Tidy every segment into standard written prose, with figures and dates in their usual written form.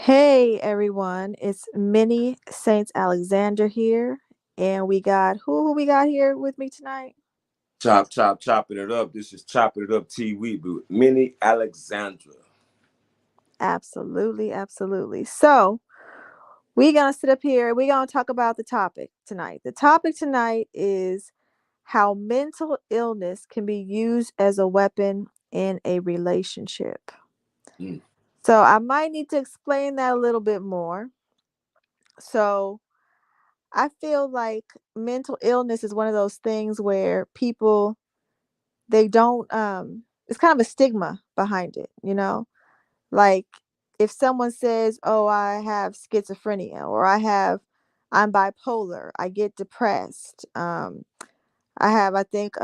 Hey everyone, it's Minnie Saints Alexander here, and we got who we got here with me tonight? Chopping it up. This is Chopping It Up TV with Minnie Alexandra. Absolutely, absolutely. So we're gonna sit up here. We're gonna talk about the topic tonight. The topic tonight is how mental illness can be used as a weapon in a relationship. Mm. So I might need to explain that a little bit more. So I feel like mental illness is one of those things where people they don't it's kind of a stigma behind it, you know? Like if someone says, "Oh, I have schizophrenia," or I'm bipolar, I get depressed. I think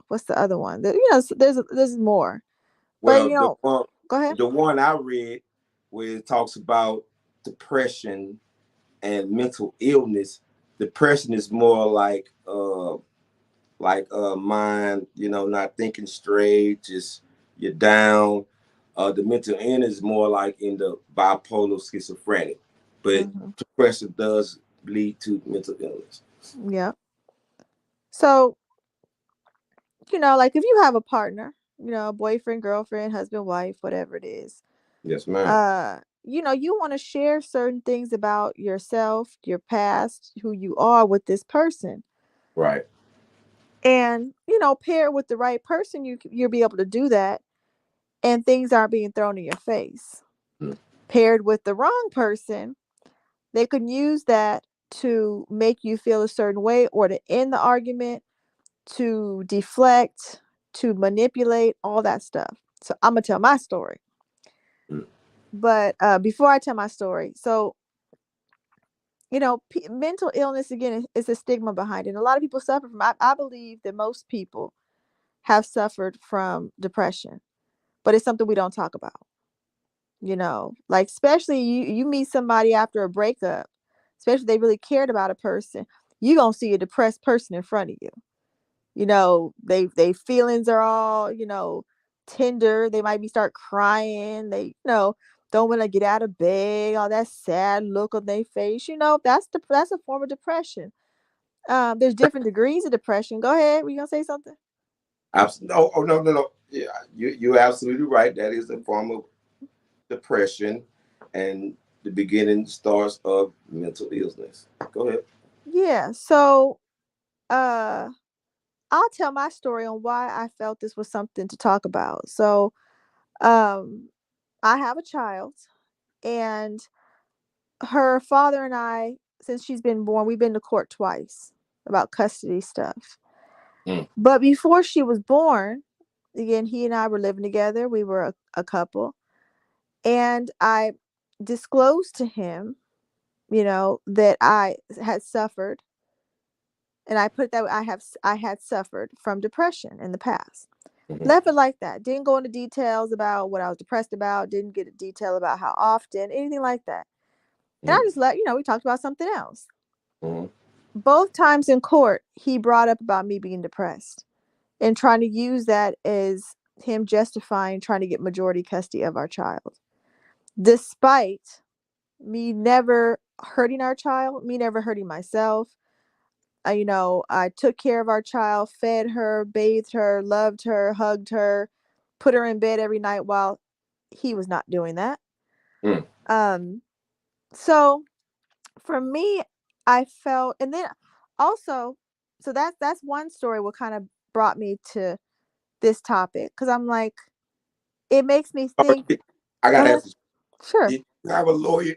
what's the other one? There's more. But Well, go ahead. the one I read where it talks about depression and mental illness. Depression is more like mind, not thinking straight, just you're down. The mental illness is more like in the bipolar schizophrenic, but Mhm. depression does lead to mental illness. Yeah. So, like if you have a partner, boyfriend, girlfriend, husband, wife, whatever it is, Yes, ma'am. you want to share certain things about yourself, your past, who you are with this person. Right. And, pair with the right person, you'll be able to do that and things aren't being thrown in your face. Mm. Paired with the wrong person, they can use that to make you feel a certain way or to end the argument, to deflect, to manipulate, all that stuff. So I'm going to tell my story. Mm. But before I tell my story, so mental illness again is a stigma behind it. And a lot of people suffer from. I believe that most people have suffered from depression, but it's something we don't talk about. Like especially you meet somebody after a breakup, especially if they really cared about a person, you gonna see a depressed person in front of you. They feelings are all tender. They might be start crying. They don't want to get out of bed. All that sad look on their face. That's a form of depression. There's different degrees of depression. Go ahead. Were you gonna say something? No, oh no, no, no. Yeah, you're absolutely right. That is a form of depression, and the beginning starts of mental illness. Go ahead. Yeah. So uh I'll tell my story on why I felt this was something to talk about. So um I have a child, and her father and I, since she's been born, we've been to court twice about custody stuff. Mm. But before she was born, again, he and I were living together. We were a couple. And I disclosed to him, that I had suffered, and I put that I had suffered from depression in the past. Mhm. Left it like that. Didn't go into details about what I was depressed about. Didn't get a detail about how often, anything like that. And I Mhm. just we talked about something else. Mhm. Both times in court, he brought up about me being depressed and trying to use that as him justifying trying to get majority custody of our child. Despite me never hurting our child, me never hurting myself. I took care of our child, fed her, bathed her, loved her, hugged her, put her in bed every night while he was not doing that. Mm. Um, so for me, I felt, and then also, so that's one story. What kind of brought me to this topic? Because I'm like, it makes me Oh, think. I Go gotta ahead. ask you. Sure. Did you have a lawyer?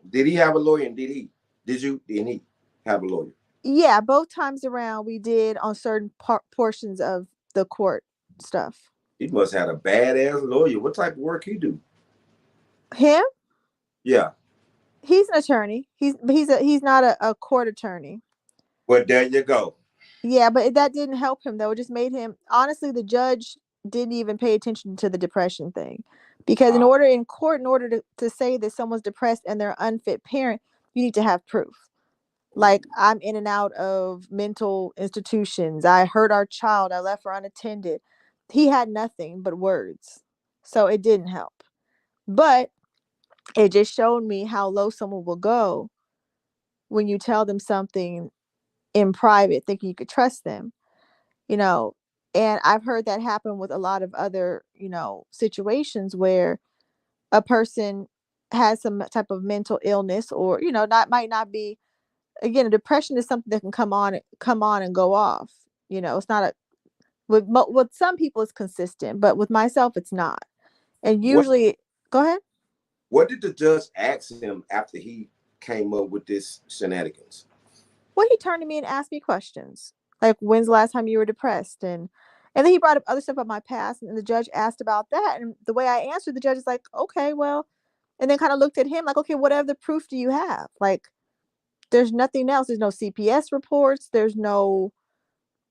Did he have a lawyer? And did he? Did you? Did he have a lawyer? Yeah, both times around we did on certain portions of the court stuff. He must have had a badass lawyer. What type of work he do? Him, Yeah. he's an attorney. He's not a court attorney. Well, there you go. Yeah, but that didn't help him though. It just made him, honestly, the judge didn't even pay attention to the depression thing. Because Ah. in court, in order to say that someone's depressed and they're an unfit parent, you need to have proof. Like, I'm in and out of mental institutions. I hurt our child. I left her unattended. He had nothing but words. So it didn't help. But It just showed me how low someone will go when you tell them something in private, thinking you could trust them, you know. And I've heard that happen with a lot of other, situations where a person has some type of mental illness, or not might not be. Again, a depression is something that can come on and go off. It's not a with some people it's consistent, but with myself it's not. And What usually, go ahead. what did the judge ask him after he came up with this shenanigans? Well, he turned to me and asked me questions like, "When's the last time you were depressed?" And then he brought up other stuff about my past, and the judge asked about that. And the way I answered, the judge is like, "Okay, well," and then kind of looked at him like, "Okay, what other proof do you have? Like, there's nothing else. There's no CPS reports. There's no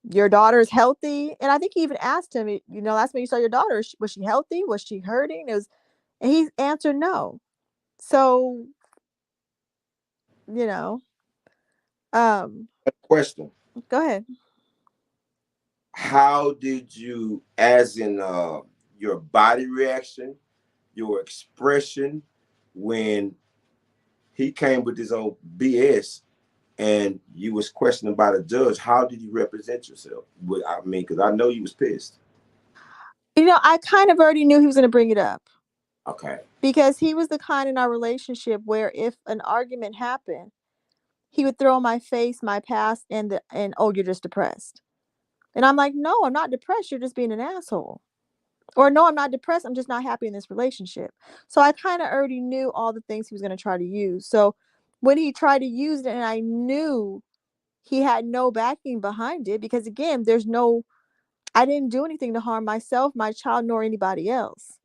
your daughter's healthy." And I think he even asked him, last time you saw your daughter, was she healthy? Was she hurting? And he answered no. So, you know, um, Question: go ahead. how did you, as in your body reaction, your expression, when he came with this old BS and you was questioned by the judge, how did you represent yourself? I mean, because I know you was pissed. I kind of already knew he was going to bring it up Okay. because he was the kind in our relationship where if an argument happened, he would throw in my face my past and oh, you're just depressed. And I'm like, "No, I'm not depressed. You're just being an asshole." Or, "No, I'm not depressed. I'm just not happy in this relationship." So I kind of already knew all the things he was going to try to use. So when he tried to use it and I knew he had no backing behind it, because again, I didn't do anything to harm myself, my child, nor anybody else.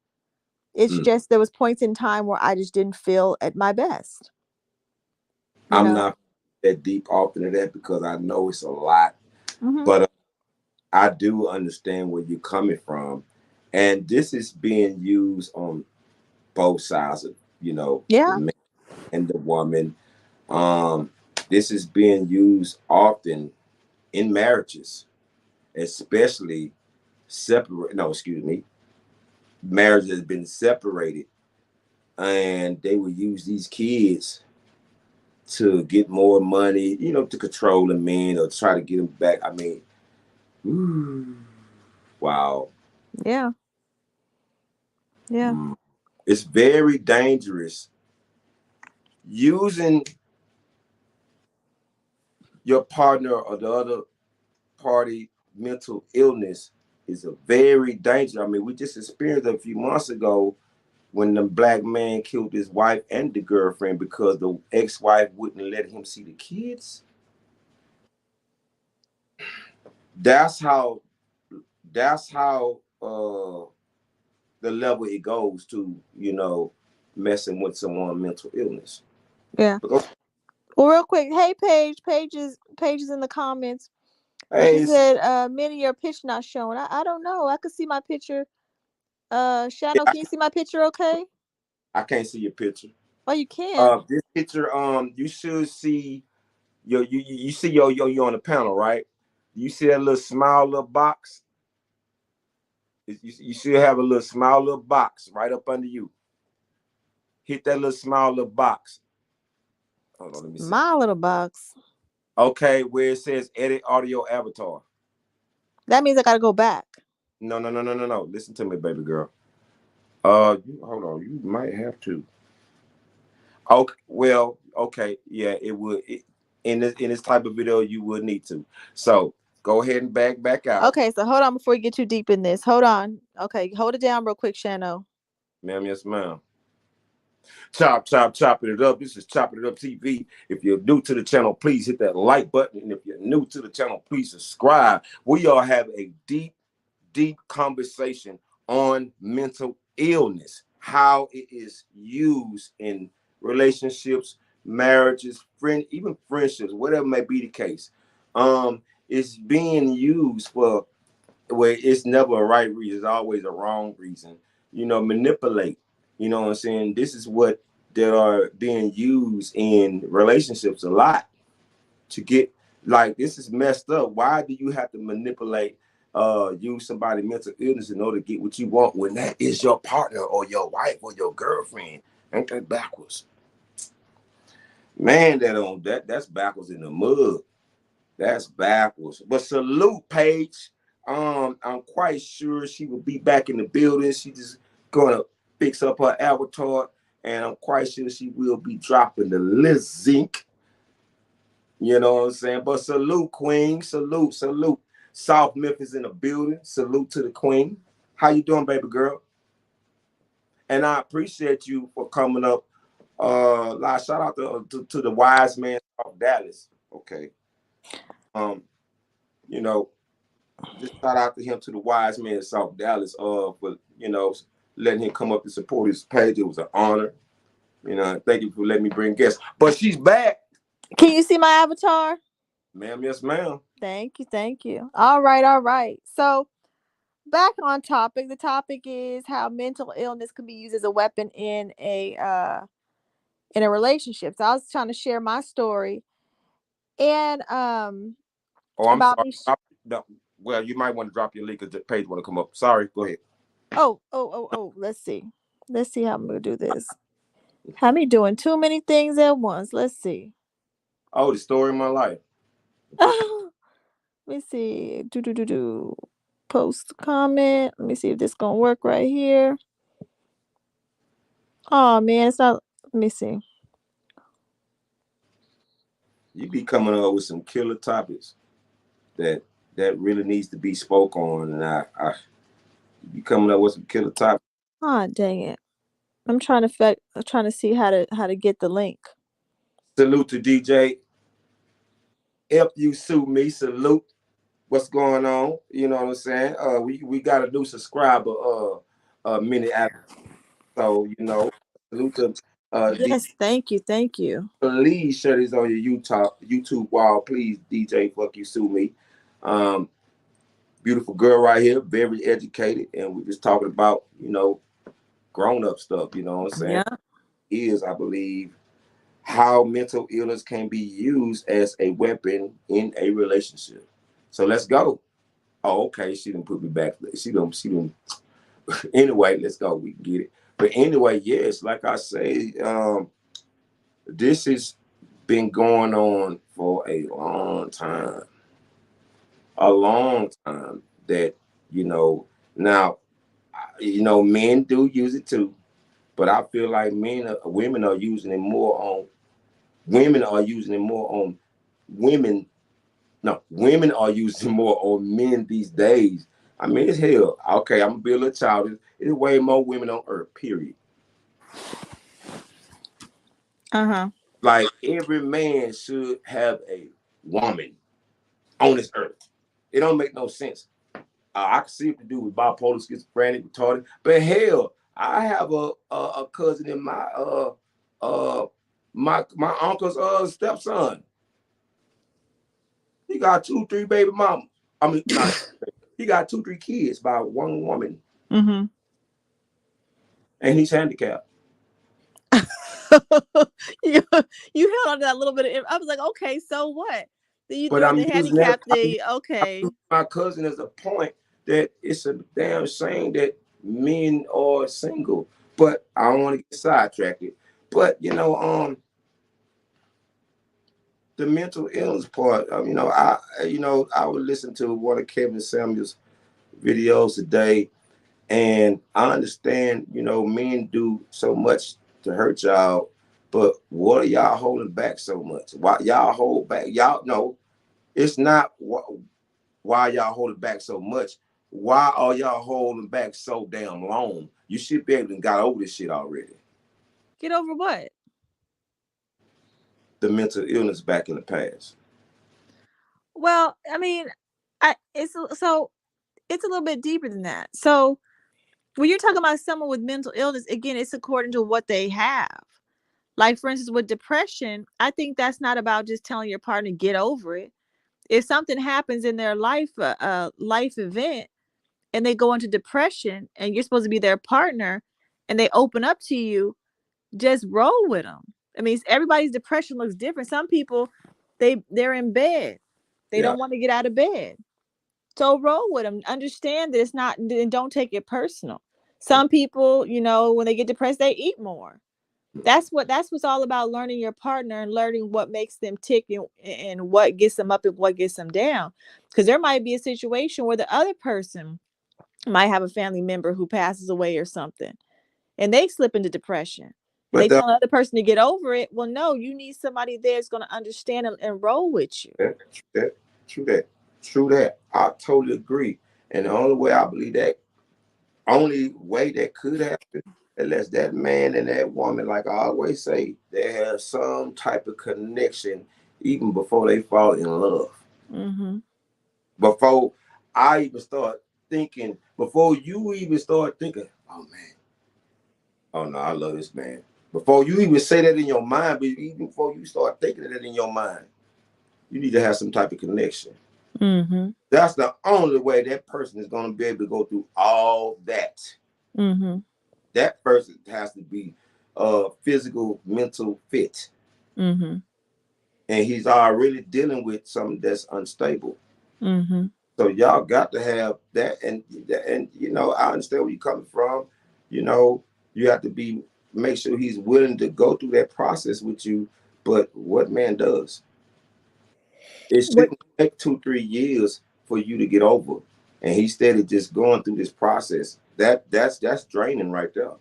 It's Mm. just there was points in time where I just didn't feel at my best, you I'm know. not that deep off into that because I know it's a lot, Mhm. but I do understand where you're coming from, and this is being used on both sides of the Yeah. man and the woman. Um, this is being used often in marriages, especially separate. No, excuse me, marriage has been separated, and they will use these kids to get more money, to control the men or try to get them back. I mean, ooh, wow. Yeah. Yeah. Mm. It's very dangerous using your partner or the other party mental illness is a very dangerous. I mean, we just experienced a few months ago when the black man killed his wife and the girlfriend because the ex-wife wouldn't let him see the kids. That's how the level it goes to, messing with someone mental illness. Yeah. But go, Well, real quick, hey Paige is in the comments. And she hey, said, "Minnie, your picture not showing." I don't know. I could see my picture. Shadow, yeah, can you see my picture okay? I can't see your picture. Oh, you can. This picture, you should see you see you on the panel, right? You see that little small little box? You should have a little small little box right up under you. Hit that little small little box. Hold on, let me see. My little box. Okay, where it says edit audio avatar. That means I gotta go back. No, no, no, no, no, no. Listen to me, baby girl. Hold on. You might have to. Okay, well, okay, yeah, it would. In this type of video, you would need to. So go ahead and back out, Okay, so hold on before you get too deep in this. Hold on. Okay, hold it down real quick, Shano. ma'am. Yes, ma'am. Chopping it up. This is Chopping It Up TV. If you're new to the channel, please hit that like button. And if you're new to the channel, please subscribe. We all have a deep conversation on mental illness, how it is used in relationships, marriages, even friendships, whatever may be the case. It's being used for where it's never a right reason, it's always a wrong reason. Manipulate. You know what I'm saying? This is what that are being used in relationships a lot to get like this is messed up. Why do you have to manipulate use somebody mental illness in order to get what you want when that is your partner or your wife or your girlfriend? Ain't that backwards? Man, that's backwards in the mud. That's backwards. But salute, Paige. I'm quite sure she will be back in the building. She just gonna fix up her avatar, and I'm quite sure she will be dropping the lip zinc. You know what I'm saying? But salute, Queen. Salute, salute. South Memphis in the building. Salute to the Queen. How you doing, baby girl? And I appreciate you for coming up. Like, shout out to the wise man of Dallas. Okay. Um, you know, just shout out to him, to the wise man of South Dallas, for letting him come up and support his page. It was an honor. Thank you for letting me bring guests. But she's back. Can you see my avatar? Ma'am, yes, ma'am. Thank you, thank you. All right, all right. So back on topic. The topic is how mental illness can be used as a weapon in a relationship. So I was trying to share my story and Oh, I'm about sorry. me. No, well, you might want to drop your link because the page want to come up. Sorry, go ahead. Oh. Let's see. Let's see how I'm gonna do this. Have me doing too many things at once. Let's see. Oh, the story of my life. Let me see. Do. Post comment. Let me see if this gonna work right here. Oh man, it's not. Let me see. You be coming up with some killer topics that really needs to be spoke on, and I you be coming up with some killer topics. Ah, dang it. I'm trying to see how to get the link. Salute to DJ. If you sue me, salute. What's going on? You know what I'm saying? We got a new subscriber minute after, so salute to DJ. Yes, thank you, thank you. Please share this on your YouTube wall. Please, DJ, fuck you, sue me. Um, Beautiful girl right here, very educated, and we're just talking about grown up stuff. You know what I'm saying? Yeah. Is, I believe, how mental illness can be used as a weapon in a relationship. So let's go. Oh, okay. She didn't put me back. She didn't. Anyway, let's go. We can get it. But anyway, yes, like I say, this has been going on for a long time. A long time that, now, men do use it too, but I feel like women are using it more on women. No, women are using more on men these days. I mean, it's hell. Okay, I'm gonna be a little childish. There's way more women on earth, period. Uh-huh. Like every man should have a woman on this earth. It don't make no sense. I can see what to do with bipolar, schizophrenic, retarded, but hell, I have a cousin in uh my uncle's stepson. He got 2, 3 baby mamas. I mean, not he got 2, 3 kids by one woman, Mm-hmm. and he's handicapped. you you held on to that little bit of. I was like, okay, so what? Then you But throw in I'm the using that. handicap thing. Okay. My cousin as a point that it's a damn shame that men are single. But I don't want to get sidetracked. But the mental illness part. I would listen to one of Kevin Samuel's videos today, and I understand. Men do so much to hurt y'all, but what are y'all holding back so much? Why y'all hold back? Y'all know it's not why y'all holding back so much. Why are y'all holding back so damn long? You should be able to got over this shit already. Get over what? The mental illness back in the past. Well, I mean, I it's so it's a little bit deeper than that. So when you're talking about someone with mental illness, again, it's according to what they have. Like for instance, with depression, I think that's not about just telling your partner get over it. If something happens in their life, a life event, and they go into depression, and you're supposed to be their partner, and they open up to you, just roll with them. I mean, everybody's depression looks different. Some people, they're in bed, they Yeah. don't want to get out of bed. So roll with them. Understand that it's not, and don't take it personal. Some people, when they get depressed, they eat more. That's what's all about, learning your partner and learning what makes them tick, and what gets them up and what gets them down. Because there might be a situation where the other person might have a family member who passes away or something, and they slip into depression, and they But tell the other person to get over it. Well, no, you need somebody there that's going to understand and roll with you. that, that, true that, true that. I totally agree. And the only way I believe that, only way that could happen, unless that man and that woman, like I always say, they have some type of connection even before they fall in love. Mm-hmm. Before I even start thinking, before you even start thinking, oh man, oh no, I love this man. Before you even say that in your mind, but even before you start thinking of that in your mind, you need to have some type of connection. Mm-hmm. That's the only way that person is going to be able to go through all that. Mm-hmm. That person has to be physical, mental fit. Mm-hmm. And he's already dealing with something that's unstable. Mm-hmm. So y'all got to have that, and you know, I understand where you're coming from. You know, you have to be make sure he's willing to go through that process with you. But what man does, it What shouldn't take 2-3 years for you to get over. And he steady just going through this process. That's draining right there.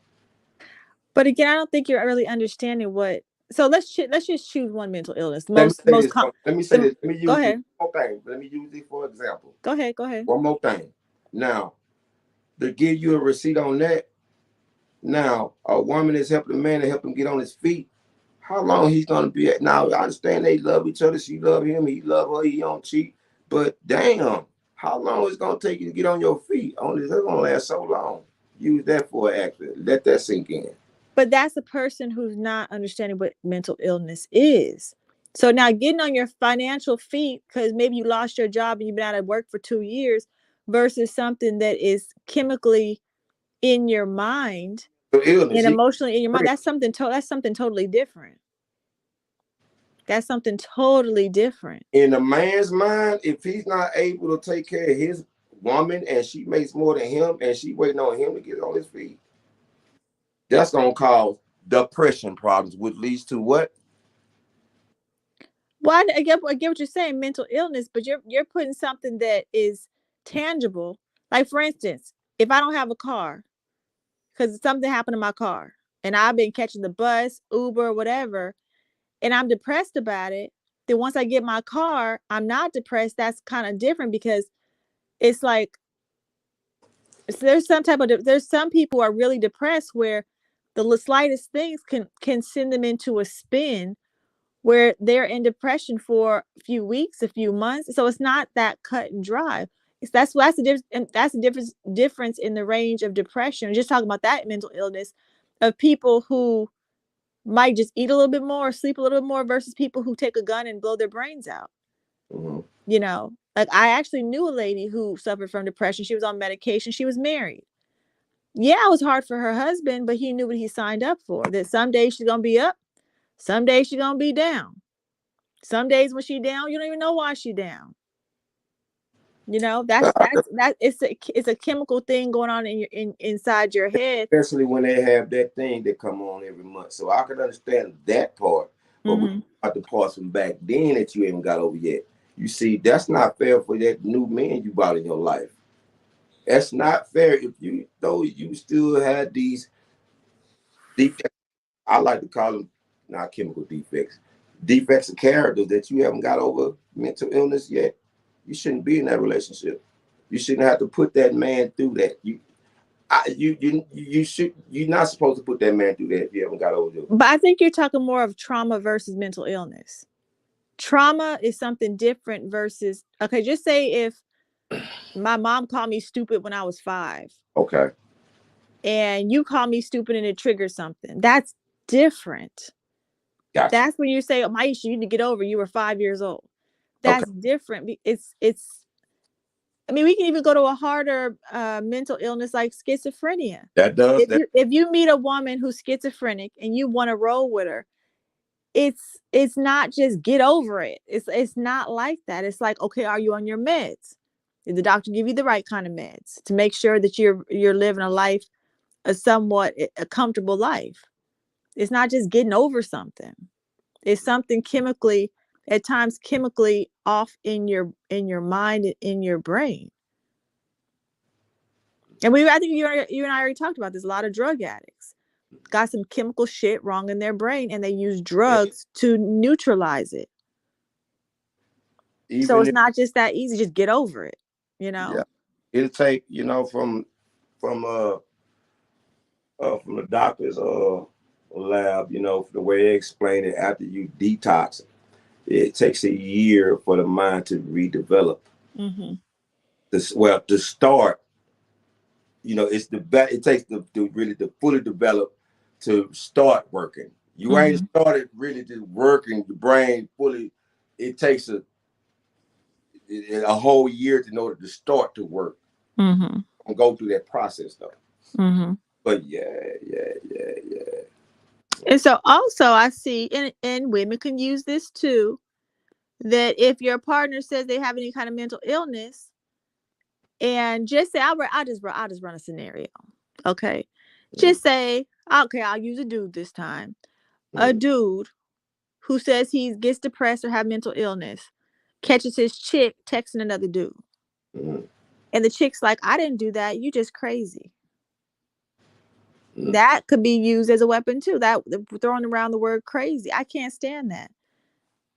But again, I don't think you're really understanding what. So let's just choose one mental illness. Let me say Most this. Let me say the this. Let me Go use this ahead. one more thing. Let me use this for example. Go ahead. Go ahead. One more thing. Now, to give you a receipt on that, now a woman is helping a man to help him get on his feet. How long he's gonna be at? Now I understand they love each other. She love him. He love her. He don't cheat. But damn, how long is it gonna take you to get on your feet? Only it's gonna last so long. Use that for an actor. Let that sink in. But that's a person who's not understanding what mental illness is. So now getting on your financial feet because maybe you lost your job and you've been out of work for 2 years versus something that is chemically in your mind So illness, and he emotionally in your mind, that's something totally different. That's something totally different. in a man's mind, if he's not able to take care of his woman and she makes more than him and she waiting on him to get on his feet, that's gonna cause depression problems, which leads to what? Well, I get what you're saying, mental illness, but you're putting something that is tangible. Like for instance, if I don't have a car, because something happened to my car, and I've been catching the bus, Uber, whatever, and I'm depressed about it, then once I get my car, I'm not depressed. That's kind of different because it's like there's some people who are really depressed where the slightest things can send them into a spin where they're in depression for a few weeks, a few months. So it's not that cut and dry. That's the difference. And that's the difference in the range of depression. Just talking about that mental illness of people who might just eat a little bit more, sleep a little bit more, versus people who take a gun and blow their brains out. Mm-hmm. Like I actually knew a lady who suffered from depression. She was on medication. She was married. Yeah, it was hard for her husband, but he knew what he signed up for. That some days she's gonna be up, some days she's gonna be down. Some days when she down, you don't even know why she down. That's it's a chemical thing going on inside your head. Especially when they have that thing that come on every month. So I can understand that part, but we Mm-hmm. got the parts from back then that you haven't got over yet. You see, that's not fair for that new man you brought in your life. That's not fair if you though you still had these defects. I like to call them not chemical defects, defects of character that you haven't got over mental illness yet. You shouldn't be in that relationship. You shouldn't have to put that man through that. You should. You're not supposed to put that man through that if you haven't got over it. But I think you're talking more of trauma versus mental illness. Trauma is something different versus, okay, just say if my mom called me stupid when I was 5 Okay, and you call me stupid and it triggers something. That's different. got you. That's when you say, oh, Maisha, you need to get over, you were 5 years old. Okay, That's different. It's I mean, we can even go to a harder mental illness like schizophrenia. that does If that. you meet a woman who's schizophrenic and you want to roll with her, it's not just get over it. It's not like that. It's like, okay, are you on your meds? Did the doctor give you the right kind of meds to make sure that you're living a life, a somewhat a comfortable life? It's not just getting over something. It's something chemically, at times chemically off in your mind and in your brain. And I think you and I already talked about this. A lot of drug addicts got some chemical shit wrong in their brain, and they use And drugs to neutralize it. So even it's if, not just that easy. Just get over it. You yeah, know. it'll take, from from the doctor's lab, the way they explain it, after you detox, it takes a year for the mind to redevelop. Mm-hmm. To start, it's it takes the really to fully develop to start working. You ain't Mm-hmm. started really just working the brain fully. It takes a whole year in order to start to work Mm-hmm. and go through that process though. Mm-hmm. But yeah. And so also I see, and women can use this too, that if your partner says they have any kind of mental illness, and just say, I'll just run a scenario. Okay. Mm, Just say, okay, I'll use a dude this time. A mm, dude who says he gets depressed or have mental illness catches his chick texting another dude. mm, And the chick's like, I didn't do that. You just crazy. mm. That could be used as a weapon too. That throwing around the word crazy. I can't stand that.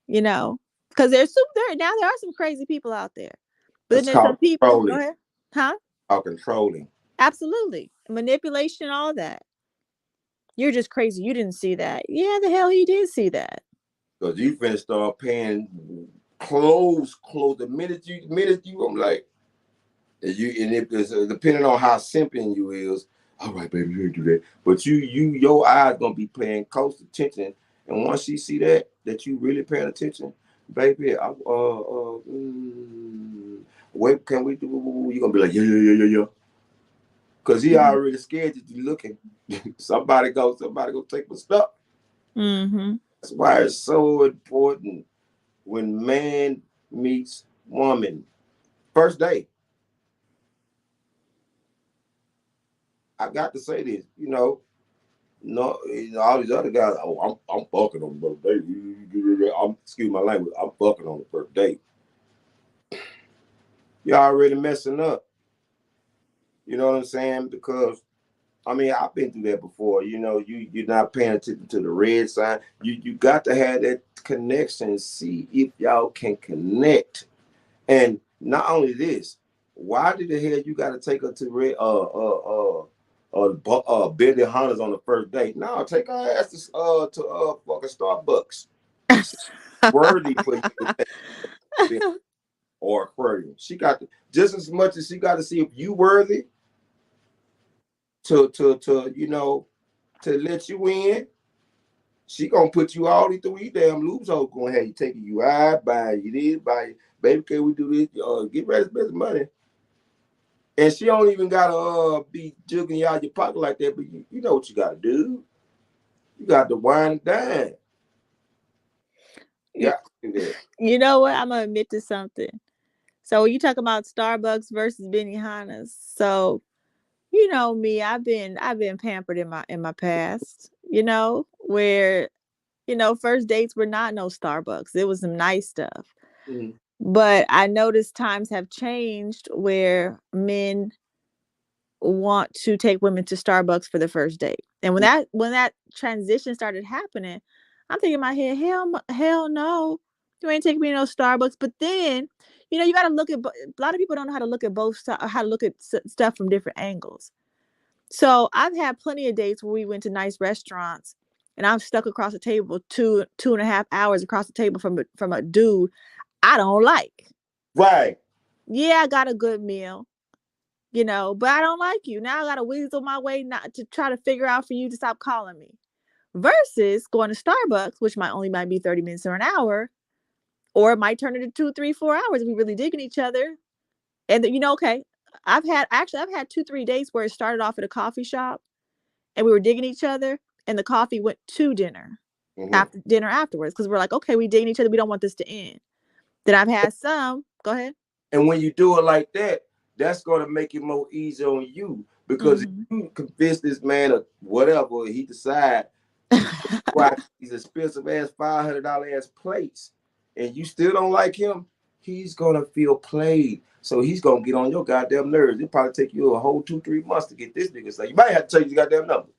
You know, because there are some crazy people out there. But then That's there's some called people. Go controlling. ahead. Huh? Called controlling. Absolutely. Manipulation, all that. You're just crazy. You didn't see that. Yeah, the hell he did see that. Because you finna start paying close. The minute you, I'm like, and if it's depending on how simping you is, all right, baby, you ain't do that. But your eyes gonna be paying close attention, and once she see that you really paying attention, baby, wait, can we do? You gonna be like, yeah. Cause he Mm-hmm. already scared that you looking. Somebody go take my stuff. Mm-hmm. That's why it's so important when man meets woman. First date, I got to say this, no, all these other guys, oh, I'm fucking on the first date. Excuse my language, I'm fucking on the first date. You're already messing up. You know what I'm saying? Because I mean, I've been through that before. You're not paying attention to the red sign. You got to have that connection. See if y'all can connect. And not only this, why did the hell you got to take her to red Benny Hunters on the first date? No, take her ass to fucking Starbucks. She's worthy for you to take her or aquarium. She got just as much as she got to see if you worthy to let you in. She gonna put you all through these damn loops. Hoes gonna have you taking you out, buy you this, buy you, baby. Can we do this? Get ready to spend some money. And she don't even gotta be jugging you out your pocket like that. But you know what you gotta do. You got to wine and dine. you, Got to do that. you know what? I'm gonna admit to something. So you talk about Starbucks versus Benihana's. So you know me, I've been pampered in my past. Where first dates were not no Starbucks. It was some nice stuff. Mhm. But I noticed times have changed where men want to take women to Starbucks for the first date. And when that transition started happening, I'm thinking in my head, hell no, you ain't taking me to no Starbucks. But then, you got to look at. A lot of people don't know how to look at how to look at stuff from different angles. So I've had plenty of dates where we went to nice restaurants, and I'm stuck across the table 2.5 hours across the table from a dude I don't like. Right. Yeah, I got a good meal, but I don't like you. Now I got to weasel my way not to try to figure out for you to stop calling me. Versus going to Starbucks, which might be 30 minutes or an hour, or it might turn into 2, 3, 4 hours if we really digging each other. And okay, I've had 2, 3 days where it started off at a coffee shop and we were digging each other, and the coffee went to dinner Hmm. after dinner afterwards because we're like, okay, we digging each other. We don't want this to end. Then I've had some. Go ahead. And when you do it like that, that's gonna make it more easy on you because if Mm-hmm. you convince this man of whatever he decide, Why these expensive ass $500 ass plates, and you still don't like him, he's gonna feel played. So he's gonna get on your goddamn nerves. It probably take you a whole 2-3 months to get this nigga. So you might have to change your goddamn number.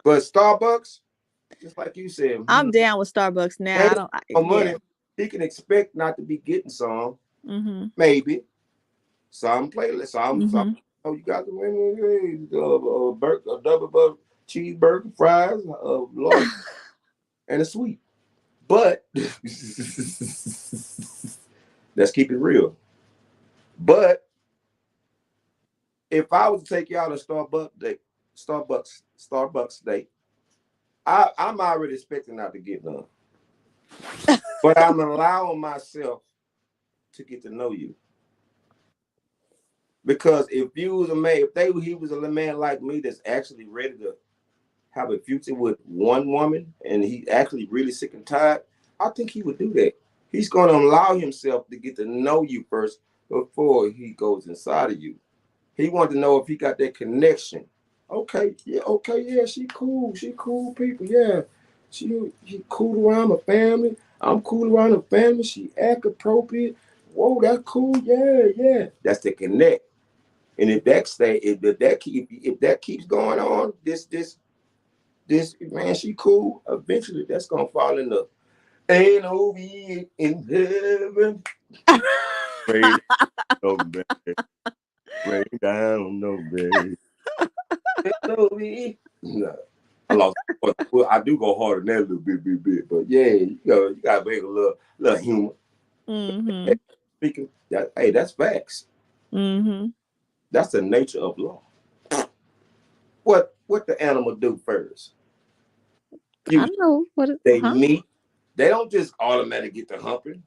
But Starbucks, just like you said, I'm down with Starbucks now. I ain't don't. no Yeah. money. He can expect not to be getting some, Mm-hmm. maybe some playlist. Some. Mm-hmm. Oh, you got the a double butter cheeseburger, fries, large, and a sweet. But let's keep it real. But if I was to take you out on Starbucks date, I'm already expecting not to get none. But I'm allowing myself to get to know you. Because if you was a man, he was a man like me that's actually ready to have a future with one woman and he actually really sick and tired, I think he would do that. He's going to allow himself to get to know you first before he goes inside of you. He wanted to know if he got that connection. Okay, yeah, she cool people, yeah. She cool around my family. I'm cool around her family. She act appropriate. Whoa, that's cool, yeah. That's the connect. And if that keeps going on, this man, she cool. Eventually, that's gonna fall in the ain't no be in heaven. Rain no bed, rain down no bed. Ain't no be. No, I lost. Well, I do go harder than that a little bit. But yeah, you gotta make a little humor. Mm-hmm. Speaking that, hey, that's facts. Mm-hmm. That's the nature of law. What the animal do first? I You don't know what. they Huh? meet. They don't just automatically get to humping.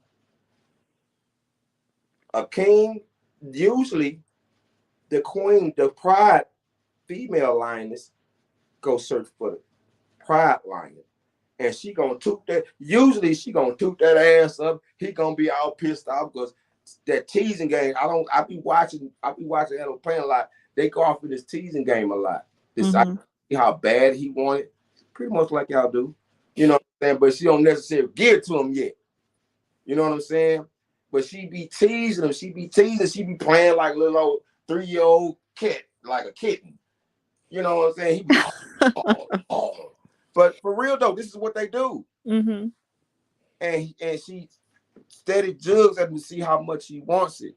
A king, usually the queen, the pride female lioness, go search for the pride lion. And she gonna toot that. Usually she gonna toot that ass up. He gonna be all pissed off because that teasing game. I be watching them playing a lot. They go off in this teasing game a lot. This I Mm-hmm. see how bad he wanted. Pretty much like y'all do. You know what I'm saying? But she don't necessarily give it to him yet. You know what I'm saying? But she be teasing him. She be teasing. She be playing like a little old 3-year-old cat, like a kitten. You know what I'm saying? He be, oh. But for real though, this is what they do. Mm-hmm. And she steady jugs at him to see how much he wants it.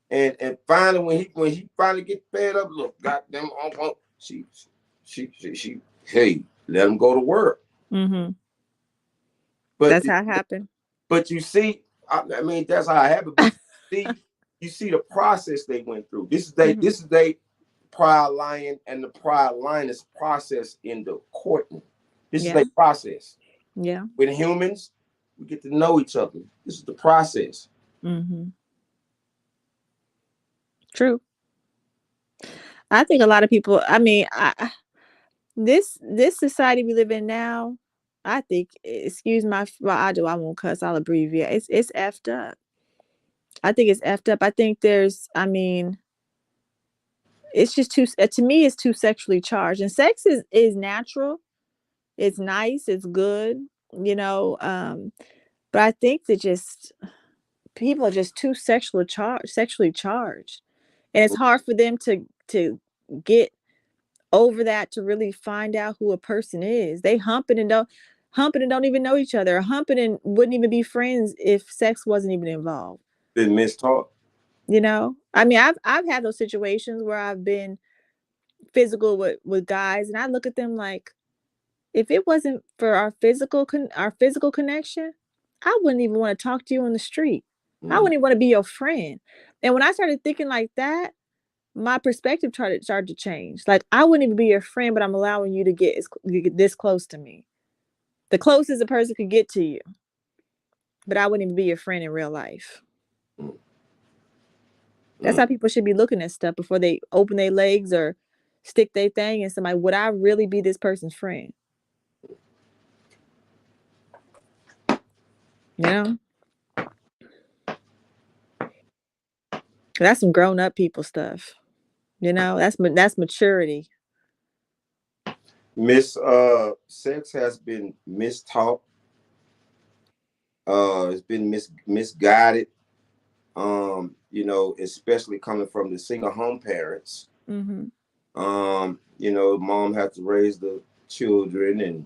And finally, when he finally get fed up, look, goddamn, she, hey, let him go to work. Mm-hmm. But That's how it happened. But you see, I mean, that's how it happened. But you see the process they went through. Mm-hmm. This is they pride lion and the pride lioness process in the courting. This is Yeah. their process. Yeah. With humans, we get to know each other. This is the process. Mm-hmm. True. I think a lot of people. I mean, this society we live in now. I think. Excuse my. Well, I do. I won't cuss. I'll abbreviate. It's effed up. I think it's effed up. I think there's. I mean, it's just too. To me, it's too sexually charged. And sex is natural. It's nice. It's good. You know. But I think that just people are just too sexually charged, and it's hard for them to get over that to really find out who a person is. They humping and don't even know each other. Humping and wouldn't even be friends if sex wasn't even involved. Been mistaught. You know, I mean, I've had those situations where I've been physical with guys, and I look at them like, if it wasn't for our physical connection, I wouldn't even want to talk to you on the street. I Mm. wouldn't even want to be your friend. And when I started thinking like that, my perspective started to change. Like, I wouldn't even be your friend, but I'm allowing you to get this close to me. The closest a person could get to you, but I wouldn't even be your friend in real life. Mm. That's Mm. how people should be looking at stuff before they open their legs or stick their thing in somebody. Would I really be this person's friend? You know, that's some grown up people stuff. You know, that's maturity. Sex has been mistaught. It's been misguided. Especially coming from the single home parents. Mm-hmm. Mom had to raise the children, and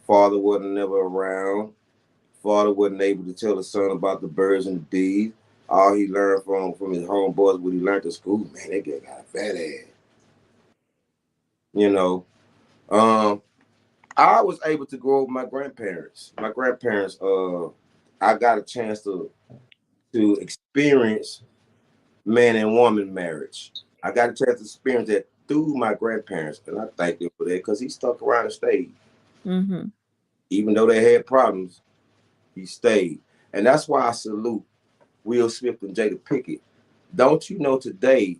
father wasn't never around. Father wasn't able to tell the son about the birds and the bees. All he learned from his homeboys, what he learned at school, man, that guy got a fat ass. You know, um, I was able to grow up with my grandparents. My grandparents, I got a chance to experience man and woman marriage. I got a chance to experience that through my grandparents, and I thank them for that because he stuck around and stayed. Mm-hmm. Even though they had problems, he stayed. And that's why I salute Will Smith and Jada Pinkett. Don't you know today,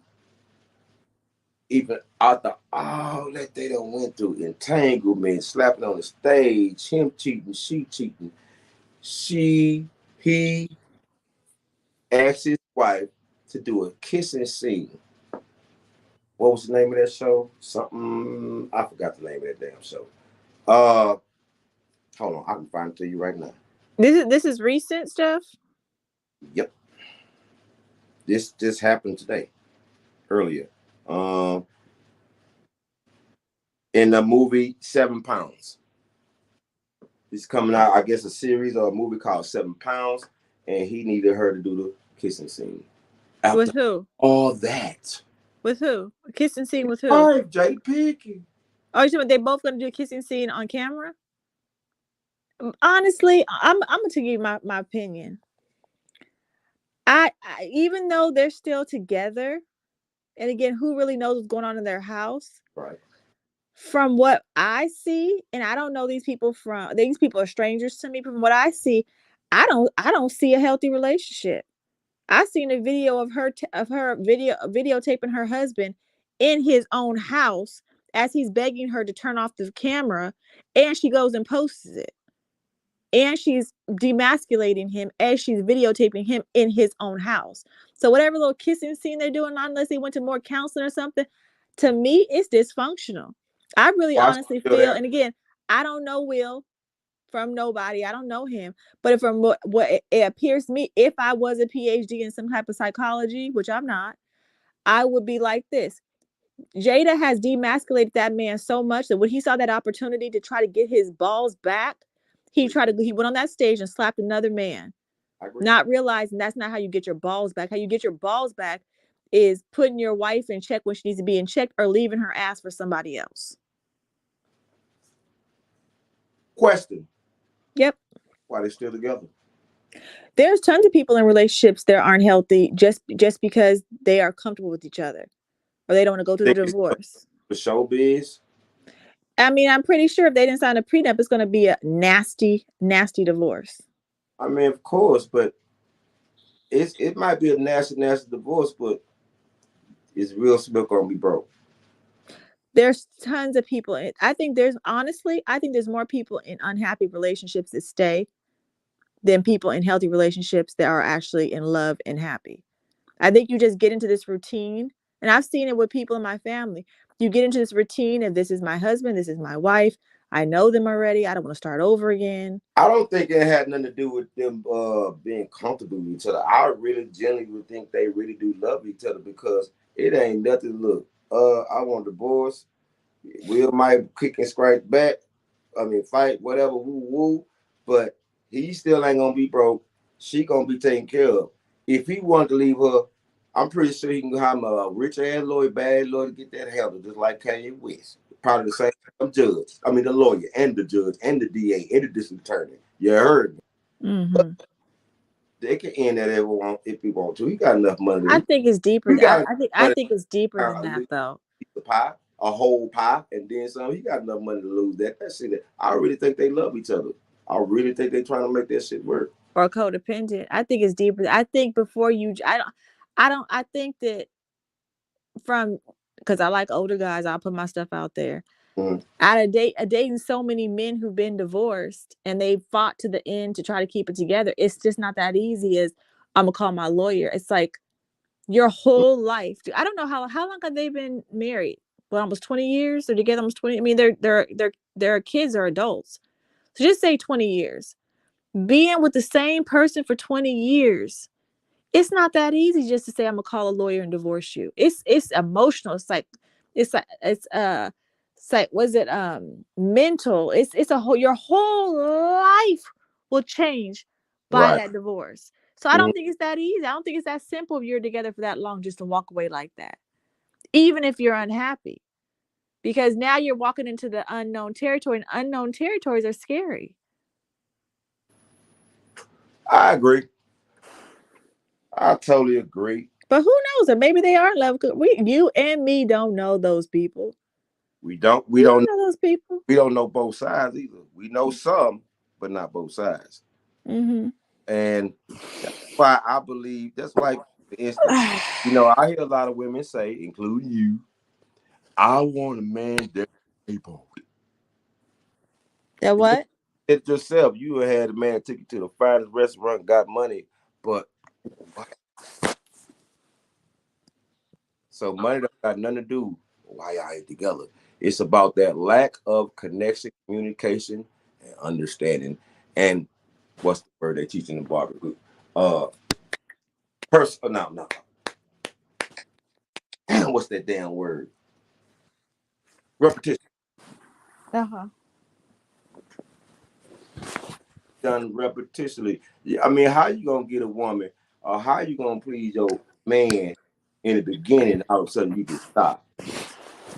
even after all that they done went through, entanglement, slapping on the stage, him cheating, she cheating, he asked his wife to do a kissing scene. What was the name of that show? Something I forgot the name of that damn show. Uh, Hold on, I can find it to you right now. This is recent stuff. Yep, this happened today, earlier. Um, in the movie 7 Pounds. He's coming out, I guess, a series or a movie called 7 Pounds, and he needed her to do the kissing scene. After With who? all that, With who? A kissing scene with who? hi, Jada Pinkett. Oh, you talking about they both gonna do a kissing scene on camera? Honestly, I'm gonna give you my opinion. I even though they're still together, and again, who really knows what's going on in their house? Right. From what I see, and I don't know these people are strangers to me. From what I see, I don't see a healthy relationship. I seen a video of her videotaping her husband in his own house as he's begging her to turn off the camera, and she goes and posts it. And she's demasculating him as she's videotaping him in his own house. So whatever little kissing scene they're doing, unless they went to more counseling or something, to me it's dysfunctional. I really Well, I honestly still feel, there. and again, I don't know Will from nobody. I don't know him, but from what it appears to me, if I was a PhD in some type of psychology, which I'm not, I would be like this. Jada has demasculated that man so much that when he saw that opportunity to try to get his balls back, he went on that stage and slapped another man, I agree. not realizing that's not how you get your balls back. How you get your balls back is putting your wife in check when she needs to be in check, or leaving her ass for somebody else. Question: Yep. why they still together? There's tons of people in relationships that aren't healthy just because they are comfortable with each other or they don't want to go through the Think it's divorce. for showbiz? I mean, I'm pretty sure if they didn't sign a prenup, it's going to be a nasty, nasty divorce. I mean, of course, but it might be a nasty divorce, but is Will Smith gonna be broke? There's tons of people. I think there's honestly, I think there's more people in unhappy relationships that stay than people in healthy relationships that are actually in love and happy. I think you just get into this routine, and I've seen it with people in my family. You get into this routine of this is my husband, this is my wife. I know them already. I don't want to start over again. I don't think it had nothing to do with them being comfortable with each other. I really genuinely would think they really do love each other because it ain't nothing. Look, I want divorce. Will might kick and scratch back. I mean, fight, whatever, woo woo. But he still ain't gonna be broke. She gonna be taken care of. If he wanted to leave her, I'm pretty sure he can hire a rich ass lawyer, bad lawyer to get that handled, just like Kanye West. Probably the same judge. I mean, the lawyer and the judge and the DA and the district attorney. You heard me. But Mm-hmm. they can end that if he want to. He got enough money. I think it's deeper. He got enough I money think it's deeper than to that, lose though. the pie, a whole pie, and then some. He got enough money to lose that. That shit. I really think they love each other. I really think they trying to make that shit work. Or codependent. I think it's deeper. I think before you, I think that from, because I like older guys, I'll put my stuff out there. Mm. Out of dating so many men who've been divorced and they fought to the end to try to keep it together. It's just not that easy as I'm gonna call my lawyer. It's like your whole life. I don't know how long have they been married? almost 20 years. They're together almost 20. I mean, their kids are adults. So just say 20 years. Being with the same person for 20 years, it's not that easy just to say I'm gonna call a lawyer and divorce you. It's emotional. It's like was it mental? It's a whole your whole life will change by Right. that divorce. So I Mhm. don't think it's that easy. I don't think it's that simple if you're together for that long just to walk away like that. Even if you're unhappy. Because now you're walking into the unknown territory, and unknown territories are scary. I agree. I totally agree. But who knows? Or maybe they are in love. You and me don't know those people. We don't we We don't don't know those people. we don't know both sides either. We know some, but not both sides. Mm-hmm. And that's why I believe that's like, for instance, I hear a lot of women say, including you, I want a man that's able. That what? It yourself. You had a man take you to the finest restaurant, got money, but what? So money don't got nothing to do with why y'all ain't together. It's about that lack of connection, communication, and understanding. And what's the word they teach in the barber group? No. Damn, what's that damn word? Repetition. Uh-huh. Done repetitionally. I mean, how you gonna get a woman, or how you gonna please your man in the beginning? All of a sudden, you just stop.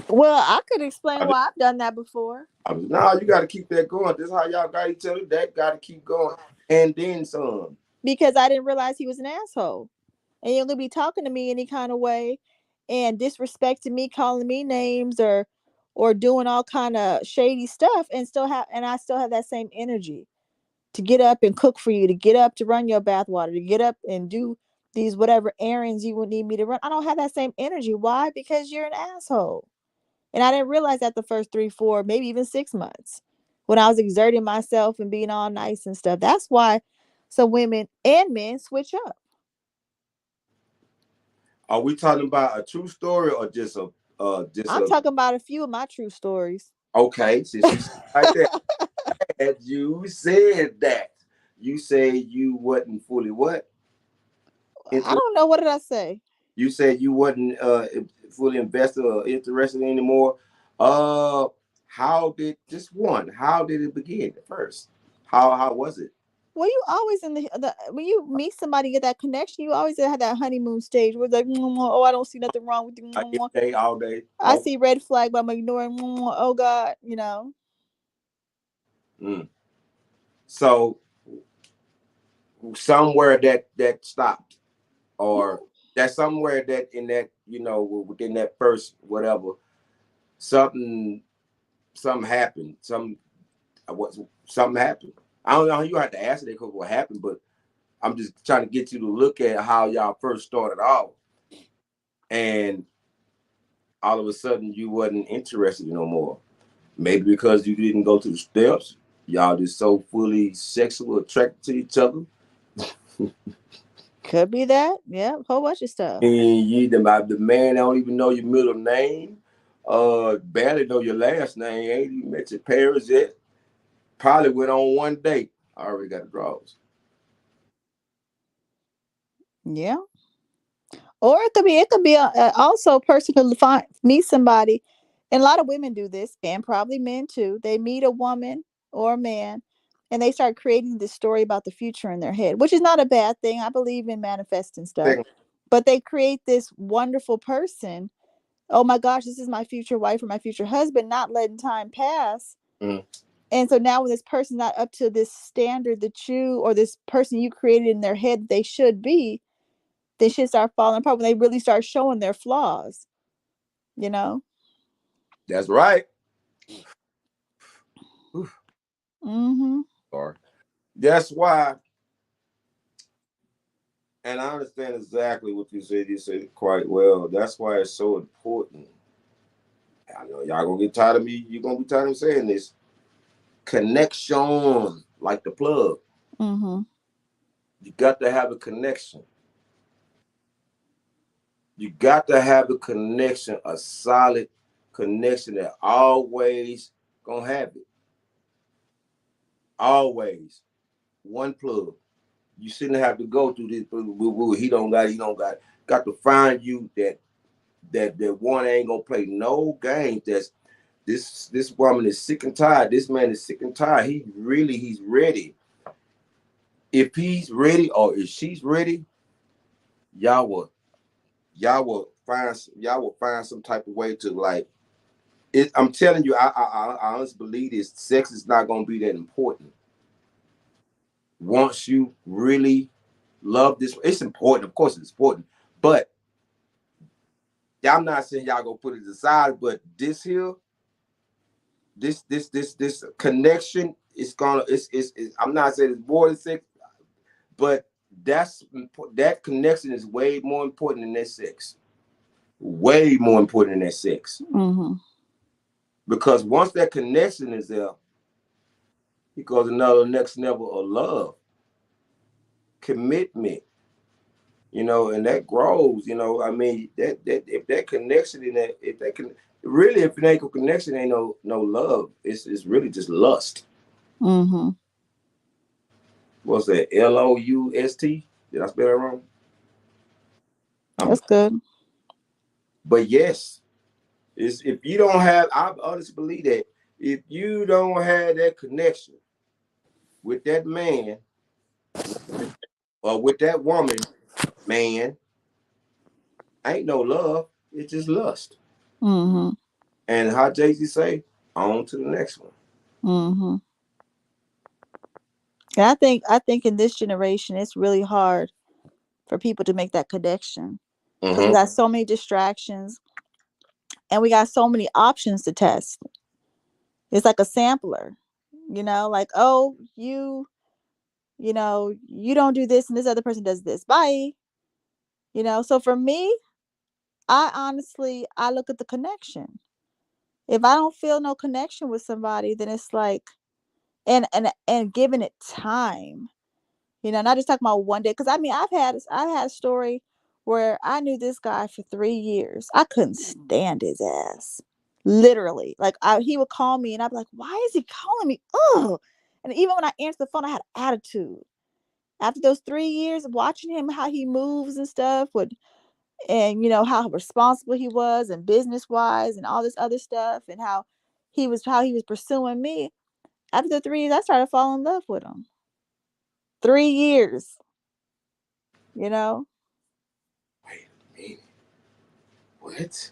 Well, I could explain I just, why I've done that before. no, you got to keep that going. This is how y'all got each other. That got to keep going, and then some. Because I didn't realize he was an asshole. And he'll be talking to me any kind of way and disrespecting me, calling me names or doing all kind of shady stuff and I still have that same energy to get up and cook for you, to get up to run your bathwater, to get up and do these whatever errands you would need me to run. I don't have that same energy. Why? Because you're an asshole. And I didn't realize that the first 3, 4, maybe even 6 months when I was exerting myself and being all nice and stuff. That's why some women and men switch up. Are we talking about a true story or just I'm a talking about a few of my true stories. okay? Since you said it like that, and you said that you said you wasn't fully what I interested. don't know, what did I say? You said you wasn't fully invested or interested anymore. Uh, how did just one? How did it begin at first? How was it? Well, you always in the when you meet somebody, get that connection. You always have that honeymoon stage where it's like, oh, I don't see nothing wrong with I get you. day all day. I Oh, see red flag, but I'm ignoring. Oh God, you know. mm. So somewhere that stopped, or that somewhere that in that within that first whatever something something happened. Something happened. I don't know. You have to answer that because what happened, but I'm just trying to get you to look at how y'all first started off, and all of a sudden you wasn't interested no more. Maybe because you didn't go to the steps. Y'all just so fully sexual attracted to each other. Could be that. Yeah, a whole bunch of stuff. And the man don't even know your middle name. Barely know your last name. Ain't even met your parents yet. Probably went on one date. I already got the draws. Yeah. Or it could be also a person could meet somebody, and a lot of women do this, and probably men too. They meet a woman or a man, and they start creating this story about the future in their head, which is not a bad thing. I believe in manifesting stuff, Second, but they create this wonderful person. Oh my gosh, this is my future wife or my future husband, not letting time pass. mm, And so now when this person's not up to this standard that you or this person you created in their head they should be, they should start falling apart when they really start showing their flaws, you know? that's right. Mm-hmm. Or that's why, and I understand exactly what you said. You said it quite well. That's why it's so important. I know y'all gonna get tired of me. You're gonna be tired of saying this. Connection, like the plug. Mm-hmm. You got to have a connection. You got to have a connection, a solid connection that always gonna have it. Always one plug. You shouldn't have to go through this. He don't got. He don't got. Got to find you that one ain't gonna play no games. That's this woman is sick and tired. This man is sick and tired. He's ready. If he's ready or if she's ready, y'all will find some type of way to like it. I'm telling you, I honestly believe this. Sex is not gonna be that important. Once you really love this, it's important. Of course, it's important. But I'm not saying y'all go put it aside. But this here, this connection is gonna. It's I'm not saying it's more than sex, but that connection is way more important than that sex. Way more important than that sex. Mm-hmm. Because once that connection is there, it goes another next level of love, commitment, and that grows. I mean, that if that connection in that, if that can really, if it ain't a connection, ain't no love. It's really just lust. Mm-hmm. What's that? LOUST? Did I spell that wrong? That's good. But yes, it's if you don't have, I honestly believe that if you don't have that connection with that man or with that woman, man, ain't no love. It's just lust. Mm-hmm. And how Jay-Z say, on to the next one. Mm-hmm. And I think in this generation, it's really hard for people to make that connection because we Mm-hmm. got so many distractions and we got so many options to test. It's like a sampler, like, oh, you don't do this and this other person does this. Bye. So for me, I look at the connection. If I don't feel no connection with somebody, then it's like, and giving it time. Not just talking about one day. Because I mean, I've had a story where I knew this guy for 3 years. I couldn't stand his ass. Literally, like he would call me, and I'd be like, "Why is he calling me?" Oh, and even when I answered the phone, I had attitude. After those 3 years, watching him, how he moves and stuff, and how responsible he was, and business wise, and all this other stuff, and how he was pursuing me. After the 3 years, I started falling in love with him. 3 years. You know, Wait a minute. What?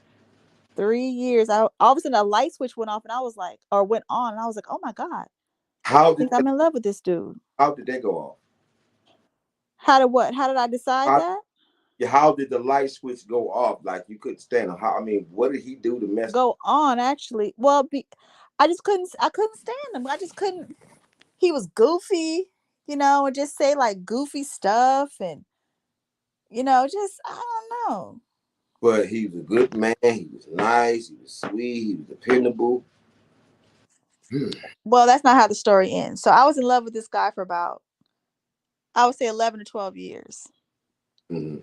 3 years. All of a sudden a light switch went off and I was like, or went on, and I was like, oh my God, How I did think I'm in love with this dude. that go off? How did what? How did I decide How, that? yeah, how did the light switch go off? Like you couldn't stand him. How? I mean, what did he do to mess? Go on, actually. Well, I couldn't stand him. I just couldn't. He was goofy, and just say like goofy stuff, and just I don't know. But he was a good man. He was nice. He was sweet. He was dependable. Hmm. Well, that's not how the story ends. So I was in love with this guy for about, I would say, 11 to 12 years. Mm-hmm.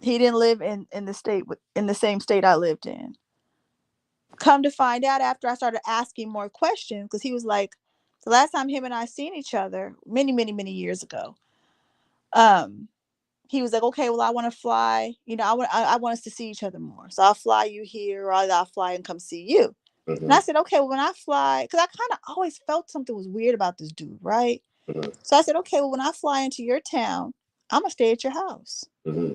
He didn't live in the same state I lived in. Come to find out, after I started asking more questions, because he was like, the last time him and I seen each other many, many, many years ago, um, he was like, okay, well, I want to fly. I want us to see each other more. So I'll fly you here, or I'll fly and come see you. And Mm-hmm. I said, okay, well, when I fly, because I kind of always felt something was weird about this dude, right? Mm-hmm. So I said, okay, well, when I fly into your town, I'm gonna stay at your house. Mm-hmm.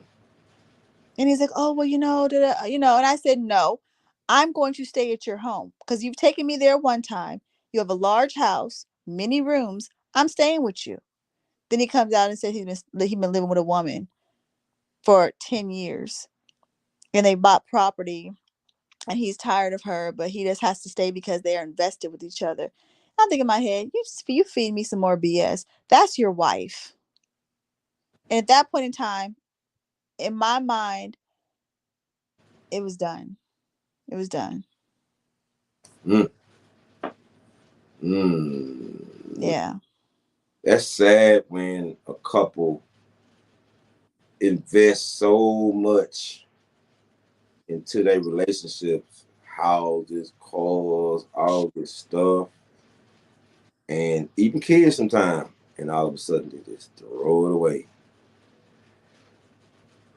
And he's like, oh, well, and I said, no, I'm going to stay at your home because you've taken me there one time. You have a large house, many rooms. I'm staying with you. Then he comes out and says he's been living with a woman for 10 years, and they bought property, and he's tired of her, but he just has to stay because they are invested with each other. I'm thinking in my head, you feed me some more BS. That's your wife. And at that point in time, in my mind, it was done. It was done. Mm-hmm. Yeah. That's sad when a couple invests so much into their relationships. houses, cars, all this stuff, and even kids sometimes. And all of a sudden, they just throw it away.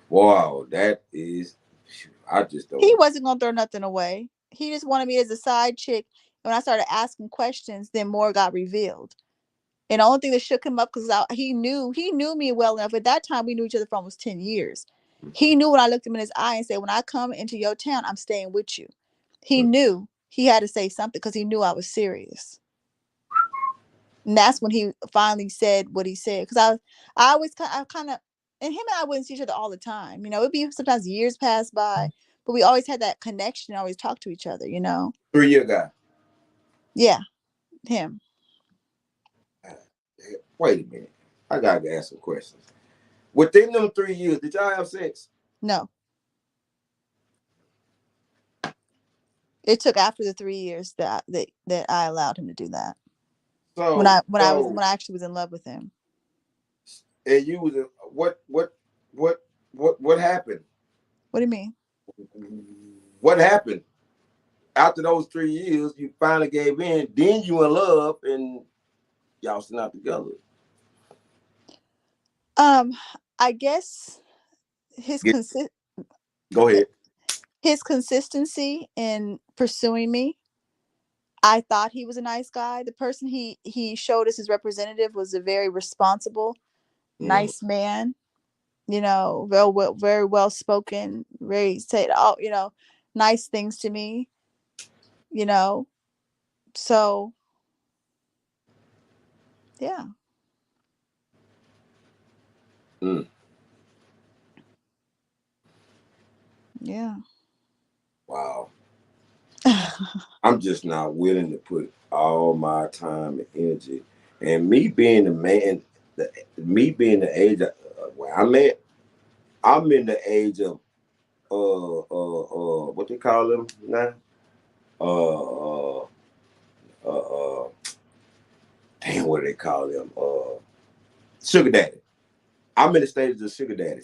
Wow, that is, I just He don't. wasn't gonna throw nothing away. He just wanted me as a side chick. And when I started asking questions, then more got revealed. And the only thing that shook him up because he knew me well enough. At that time, we knew each other for almost 10 years. He knew when I looked him in his eye and said, "When I come into your town, I'm staying with you." He knew he had to say something because he knew I was serious. And that's when he finally said what he said. Because I always kind of, and him and I wouldn't see each other all the time. It'd be sometimes years pass by, but we always had that connection. Always talk to each other. 3 year guy. Yeah, him. Wait a minute. I gotta ask some questions. Within them 3 years, did y'all have sex? No, it took after the 3 years that I allowed him to do that. When So, I when I was so, when I actually was in love with him. and you was what, what happened? What do you mean? What happened after those 3 years? You finally gave in. Then you in love, and y'all still not together. Um, I guess his Get, consi- go ahead. his consistency in pursuing me. I thought he was a nice guy. The person he showed us his representative was a very responsible, Mm, nice man. Very well spoken, very said all nice things to me. You know, so yeah, mm. yeah. Wow. I'm just not willing to put all my time and energy. And me being the man, me being the age where I'm at, I'm in the age of what they call them now? Uh, uh, uh, damn, what do they call them? Sugar daddy. I'm in the stages of sugar daddy.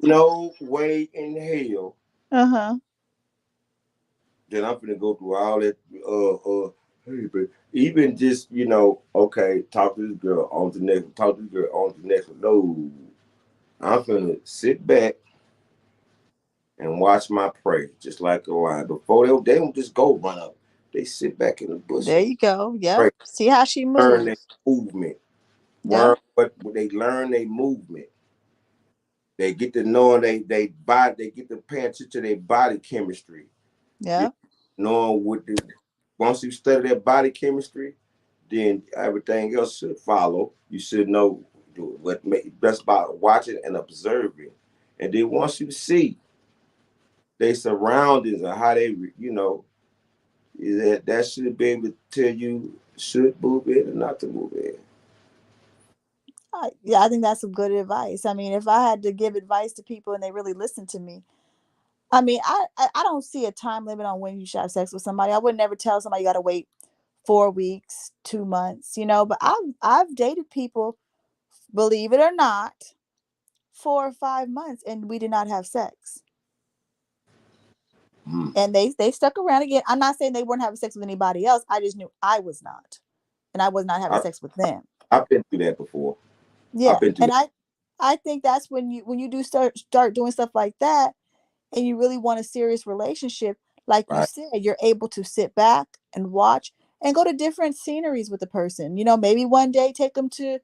No way in hell Uh-huh. that I'm gonna go through all that. Hey, but even just okay, talk to this girl on to the next one, talk to this girl on to the next one. No, I'm gonna sit back and watch my prey, just like a lion. Before they don't just go run up. They sit back in the bush There and you go. Yep. pray, See how she learn their moves. movement, Yep. learn what they learn their movement. They get to knowing they body, they get to pay attention to their body chemistry. You Yep. knowing what the once you study their body chemistry, then everything else should follow. You should know what best about watching and observing. And then once you see their surroundings and how they, that should be able to tell you should move in or not to move in. Yeah, I think that's some good advice. I mean, if I had to give advice to people and they really listened to me, I mean, I don't see a time limit on when you should have sex with somebody. I would never tell somebody you got to wait 4 weeks, 2 months, But I've dated people, believe it or not, 4 or 5 months, and we did not have sex, Mm. and they stuck around again. I'm not saying they weren't having sex with anybody else. I just knew I was not, and I was not having I, sex with them. I've been through that before. Yeah, I've been through and that. I think that's when you do start doing stuff like that, and you really want a serious relationship, like you Right. said, you're able to sit back and watch and go to different sceneries with the person. Maybe one day take them to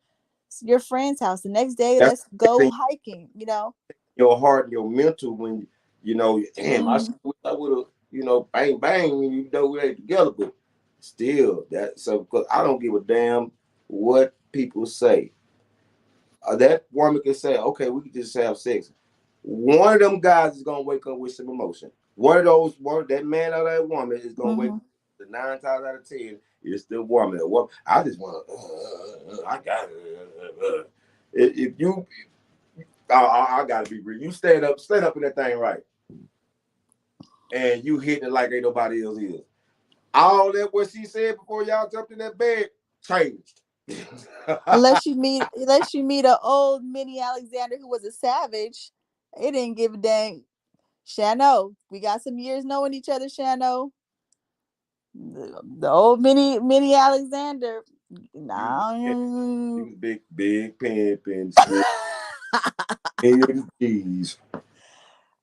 your friend's house. The next day, That's let's go hiking. your heart and your mental when damn, I Hmm. wish I would have, bang bang when we ain't together, but still that so because I don't give a damn what people say. That woman can say, okay, we can just have sex. One of them guys is gonna wake up with some emotion. That man or that woman is gonna wake Hmm. up. The 9 times out of 10 is the woman. I just want to. I got. If you I gotta be real. You stand up in that thing right, and you hitting it like ain't nobody else is. All that what she said before y'all jumped in that bed changed. Unless you meet an old mini Alexander who was a savage, it didn't give a dang. Shano, we got some years knowing each other, Shano. The old mini Alexander. You was you Nah. was big pimping, slick G's.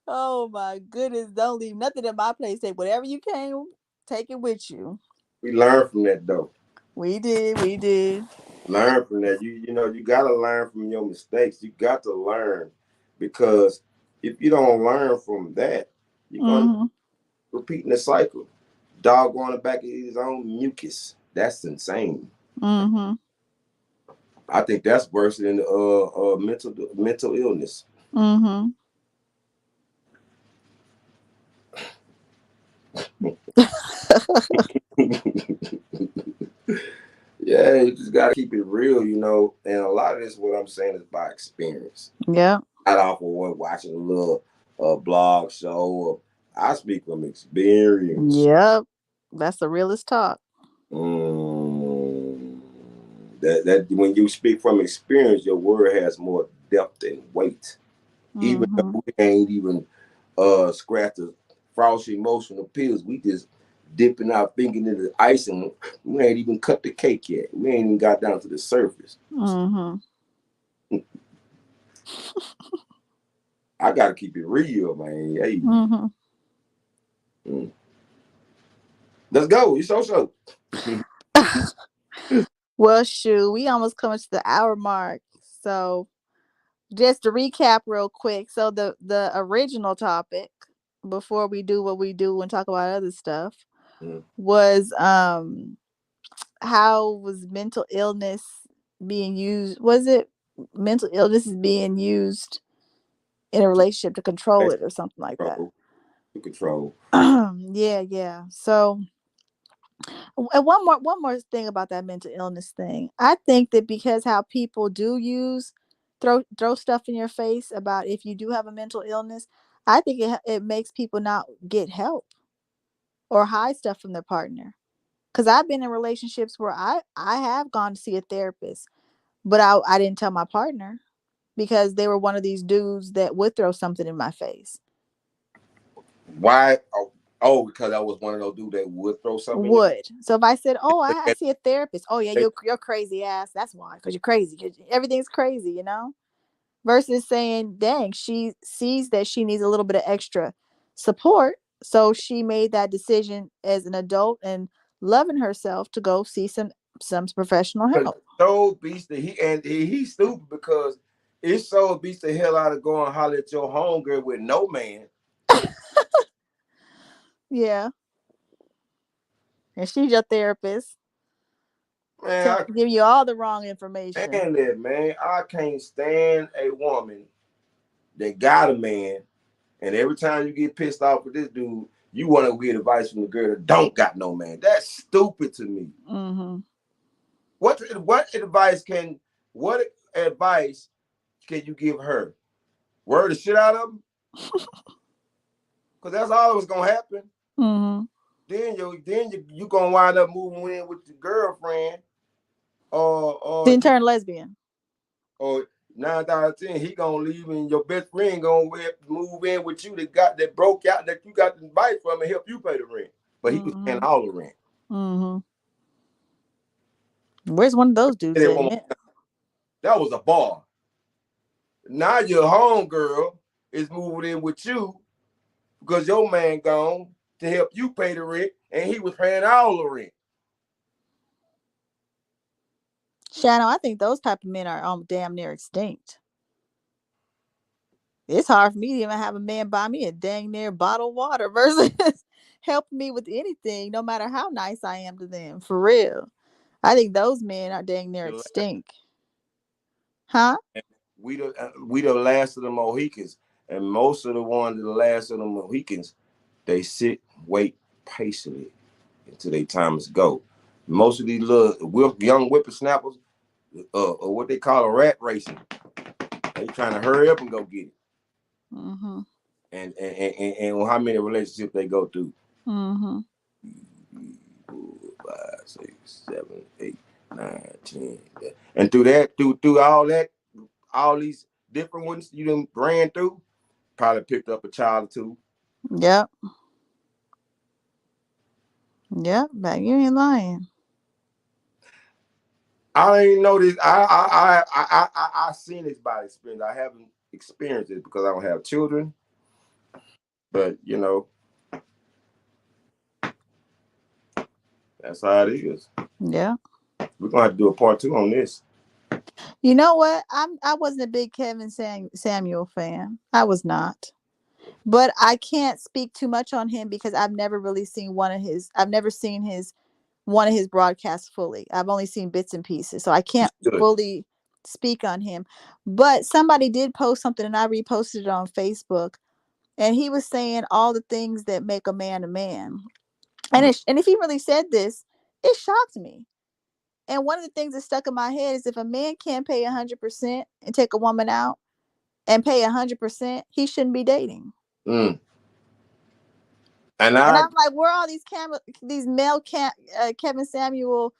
Oh my goodness. Don't leave nothing at my place. Take whatever you came, take it with you. We learned from that though. We did, we did. Learn from that. You know, you gotta learn from your mistakes. You got to learn because if you don't learn from that, you're gonna Mm-hmm. repeating the cycle. Dog going the back of his own mucus. That's insane. Mm-hmm. I think that's worse than mental illness. Mm-hmm. Yeah, you just gotta keep it real, you know. And a lot of this, what I'm saying, is by experience. Yeah. Not off of what watching a little blog show. Or, I speak from experience. Yep. That's the realest talk. Mm, that when you speak from experience, your word has more depth and weight. Even Mm-hmm. though we ain't even scratch the frosty emotional pills, we just dipping our finger into the ice and we ain't even cut the cake yet. We ain't even got down to the surface. Mm-hmm. I gotta keep it real, man. Hey, Mm-hmm. mm. Let's go. It's so. Well, shoot, we almost coming to the hour mark. So just to recap real quick. So the original topic before we do what we do and talk about other stuff Mm. was how was mental illness being used? Was it mental illness is being used in a relationship to control it or something like that? Control. Control. Yeah, yeah. So, and one more thing about that mental illness thing. I think that because how people do use throw stuff in your face about if you do have a mental illness, I think it makes people not get help or hide stuff from their partner. Cuz I've been in relationships where I have gone to see a therapist, but I didn't tell my partner because they were one of these dudes that would throw something in my face. Why? Because I was one of those dudes that would throw something in Would. So if I said, "Oh, I your see a therapist." "Oh yeah, head. you're crazy ass. That's why, cuz you're crazy. 'Cause everything's crazy, you know?" Versus saying, "Dang, she sees that she needs a little bit of extra support, so she made that decision as an adult and loving herself to go see some professional But help." so beats the he's stupid because it's so beats the hell out of going holler at your homegirl with no man. Yeah. And she's your therapist, Man, I give you all the wrong can't information. stand that, man. I can't stand a woman that got a man, and every time you get pissed off with this dude, you want to get advice from the girl that don't got no man. That's stupid to me. Mhm. What advice can you give her? Word the shit out of him? Because that's all that was gonna happen. Mhm. Then you gonna wind up moving in with your girlfriend, or Then you turn lesbian. or 9 out of 10 he gonna leave and your best friend gonna move in with you that broke out that you got the advice from and help you pay the rent, but he was paying Mhm. all the rent. Mhm. Where's one of those dudes And at, then man? that was a bar. Now your home girl is moving in with you because your man gone to help you pay the rent and he was paying all the rent. Shadow, I think those type of men are damn near extinct. It's hard for me to even have a man buy me a dang near bottle of water versus helping me with anything, no matter how nice I am to them. For real. I think those men are dang near extinct. Huh? We the last of the Mohicans, and most of the ones that the last of the Mohicans, they sit, wait patiently until their time is go. Most of these little young whippersnappers, or what they call a rat racing, they trying to hurry up and go get it. Mm-hmm. And how many relationships they go through? Mm-hmm. 5, 6, 7, 8, 9, 10, and through all these different ones you done ran through, probably picked up a child or two. Yep. Yep. But you ain't lying. I ain't know this. I seen this by experience. I haven't experienced it because I don't have children. But you know, that's how it is. Yeah. We're gonna have to do a part two on this. You know what? I wasn't a big Samuel fan. I was not. But I can't speak too much on him because I've never really seen I've never seen his one of his broadcasts fully. I've only seen bits and pieces. So I He's can't good. fully speak on him. But somebody did post something and I reposted it on Facebook, and he was saying all the things that make a man a man. And if he really said this, it shocked me. And one of the things that stuck in my head is if a man can't pay 100% and take a woman out and pay 100%, he shouldn't be dating. Mm. And And I I'm like, where are all these male Kevin Samuel?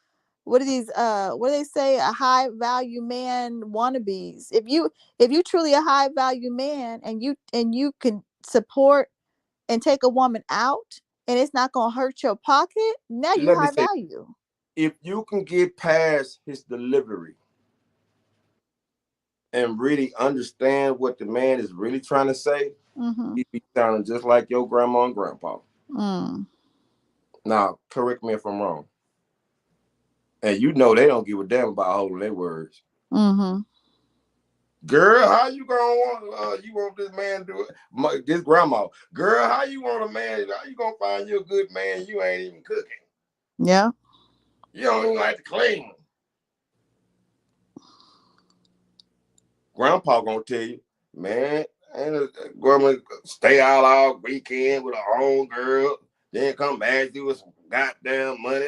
What are these? What do they say? A high value man wannabes. If you truly a high value man and you can support and take a woman out and it's not gonna hurt your pocket, now you let me high say, value. if you can get past his delivery and really understand what the man is really trying to say, Mm-hmm. he be sounding just like your grandma and grandpa. Mm. Now, correct me if I'm wrong. And you know they don't give a damn about holding their words. Mm-hmm. Girl, how you gonna want you want this man to do it? This grandma. Girl, how you want a man? How you gonna find you a good man? You ain't even cooking. Yeah. You don't even like to clean. Grandpa gonna tell you, man, ain't a grandma stay out all weekend with her own girl, then come back to you with some goddamn money.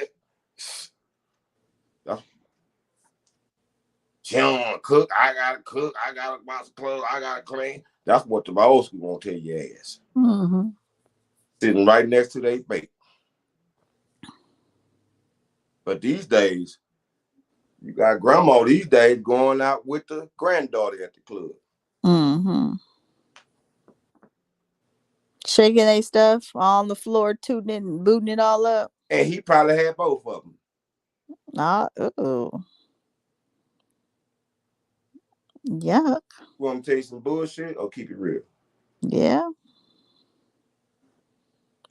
She don't want to cook. I gotta cook. I gotta wash clothes. I gotta clean. That's what the old school won't tell your ass. Mm-hmm. Sitting right next to their bait. But these days, you got grandma these days going out with the granddaughter at the club. Mm-hmm. Shaking their stuff on the floor, tooting it and booting it all up. And he probably had both of them. Ah, ooh. Yuck. You want to tell you some bullshit or keep it real? Yeah.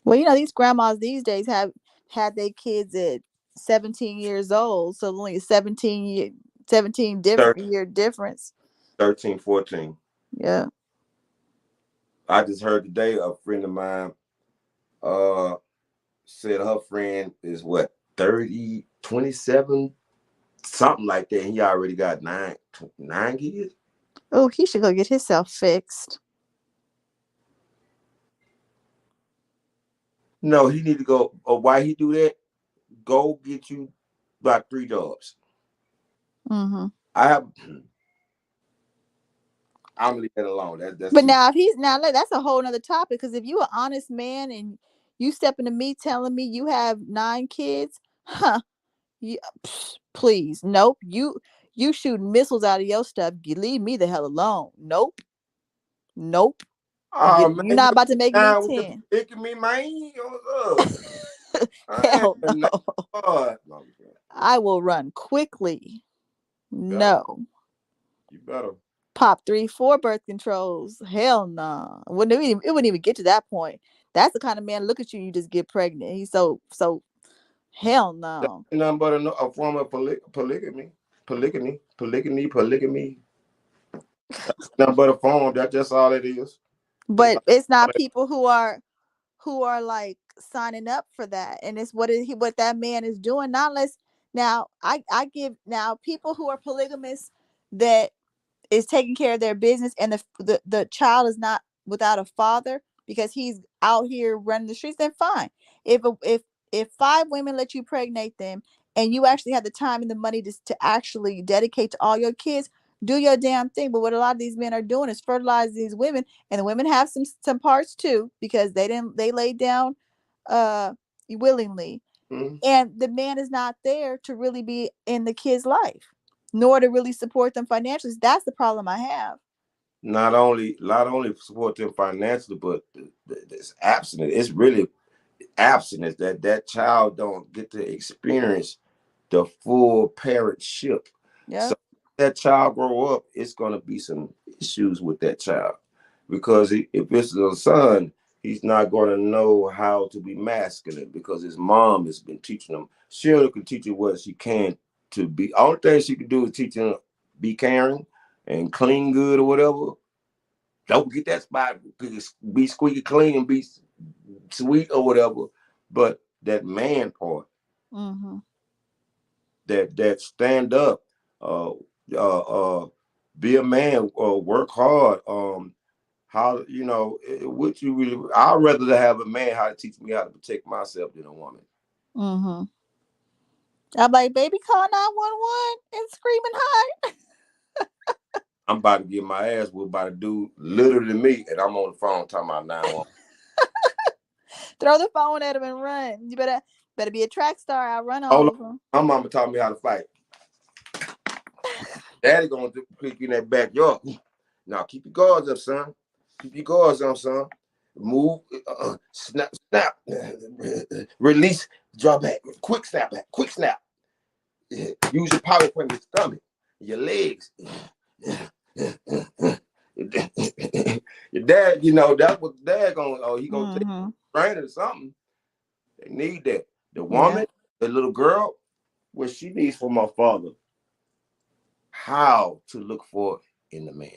Well, these grandmas these days have had their kids at 17 years old, so only 17 13, different year difference. 13, 14. Yeah. I just heard today a friend of mine uh said her friend is what 30, 27, something like that. He already got nine kids. Oh, he should go get himself fixed. No, he need to go. Or why he do that? Go get you about 3 jobs. Mm-hmm. I have. I'm gonna leave that alone. That's But too. now, if he's now look, that's a whole nother topic. Because if you an honest man and you step into me telling me you have 9 kids, huh? You, please, nope. You shooting missiles out of your stuff. You leave me the hell alone. Nope, nope. Oh You're man, not you about to make me down with the 10. picking me, man. What's up? I Hell ain't no. no, no, I will run quickly. you better. No. You better. Pop 3, 4 birth controls. Hell no. It wouldn't even get to that point. That's the kind of man look at you, you just get pregnant. He's so hell That no. ain't nothing but a form of polygamy. Polygamy. Nothing but a form. That's just all it is. It's But not it's all not that. people who are like signing up for that. And it's what that man is doing. Not unless now I give now people who are polygamists that is taking care of their business and the child is not without a father because he's out here running the streets, then fine. If 5 women let you pregnate them and you actually have the time and the money to actually dedicate to all your kids, do your damn thing. But what a lot of these men are doing is fertilizing these women, and the women have some parts too because they laid down uh willingly, Mhm. and the man is not there to really be in the kid's life nor to really support them financially. That's the problem I have. not only support them financially, but this abstinence. It's really abstinence that that child don't get to experience the full parentship. So Yep. that child grow up, it's gonna be some issues with that child because if it's a son, he's not gonna know how to be masculine because his mom has been teaching him. She'll can teach him what she can to be. All thing she can do is teach him be caring and clean good or whatever. Don't get that spot. Be squeaky clean and be sweet or whatever. But that man part, Mm-hmm. that stand up, uh, uh, uh, be a man, work hard. How what you really? I'd rather have a man how to teach me how to protect myself than a woman. Mm-hmm. I'm like, baby, call 911 and screaming hi. I'm about to get my ass whooped by the dude littler than me, and I'm on the phone talking about 911. Throw the phone at him and run. You better be a track star. I'll run all Hold over him. on, my mama taught me how to fight. Daddy gonna pick you in that backyard. Now keep your guards up, son. Keep your guards up, son. Move, snap, snap, release, draw back, quick snap back, quick snap. Use your power from your stomach, your legs. Your dad, that's what dad gonna. Oh, he gonna take Mm-hmm. train or something. They need that. The Yeah. woman, the little girl, what she needs from her father, how to look for in the man.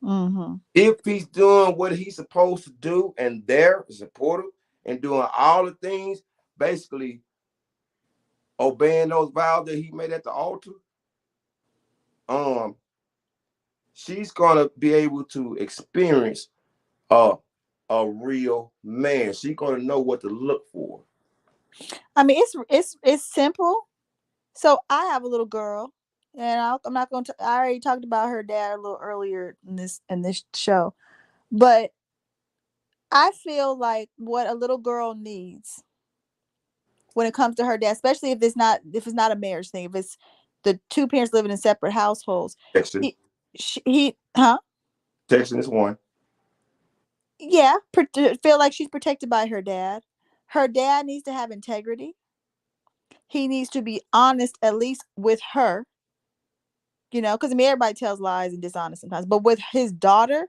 Mm-hmm. If he's doing what he's supposed to do and they're supportive and doing all the things, basically obeying those vows that he made at the altar, um, she's gonna be able to experience a a real man. She's gonna know what to look for. I mean, it's simple. So I have a little girl, and I'm not going to. I already talked about her dad a little earlier in this show, but I feel like what a little girl needs when it comes to her dad, especially if it's not a marriage thing, if it's the two parents living in separate households, Texting, he huh? texting is one. Yeah, feel like she's protected by her dad. Her dad needs to have integrity. He needs to be honest, at least with her, because I mean, everybody tells lies and dishonest sometimes, but with his daughter,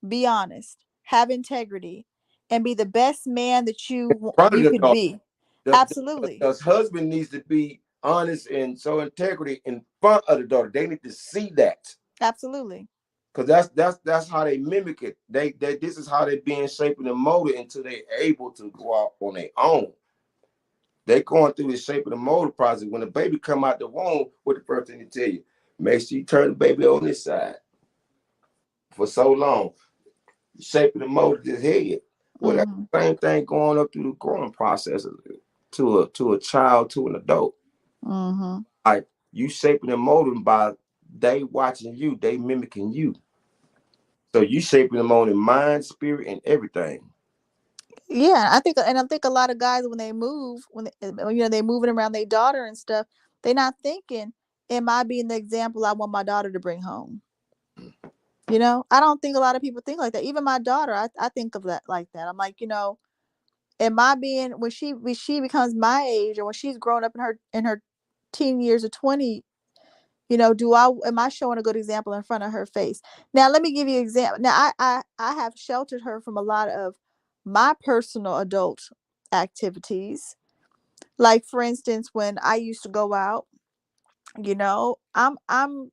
be honest, have integrity, and be the best man that In front of you the could daughter, be. the, Absolutely. the husband needs to be honest and show integrity in front of the daughter. They need to see that. Absolutely. Because that's how they mimic it. They this is how they being shaped and molded until they able to go out on their own. They going through the shape of the motor process. When the baby come out the womb, what the first thing they tell you? Make sure you turn the baby on this side for so long. Shape of the motor his head. Well, that's Mm-hmm. the same thing going up through the growing process to a child, to an adult. Mm-hmm. Like you shaping and molding by they watching you, they mimicking you. So you shaping them on in mind, spirit, and everything. Yeah, I think a lot of guys when they move, they moving around their daughter and stuff, they not thinking, am I being the example I want my daughter to bring home? I don't think a lot of people think like that. Even my daughter, I think of that like that. I'm like, am I being when she becomes my age or when she's grown up in her teen years or 20, do I am I showing a good example in front of her face? Now let me give you an example. Now I have sheltered her from a lot of my personal adult activities. Like for instance, when I used to go out, I'm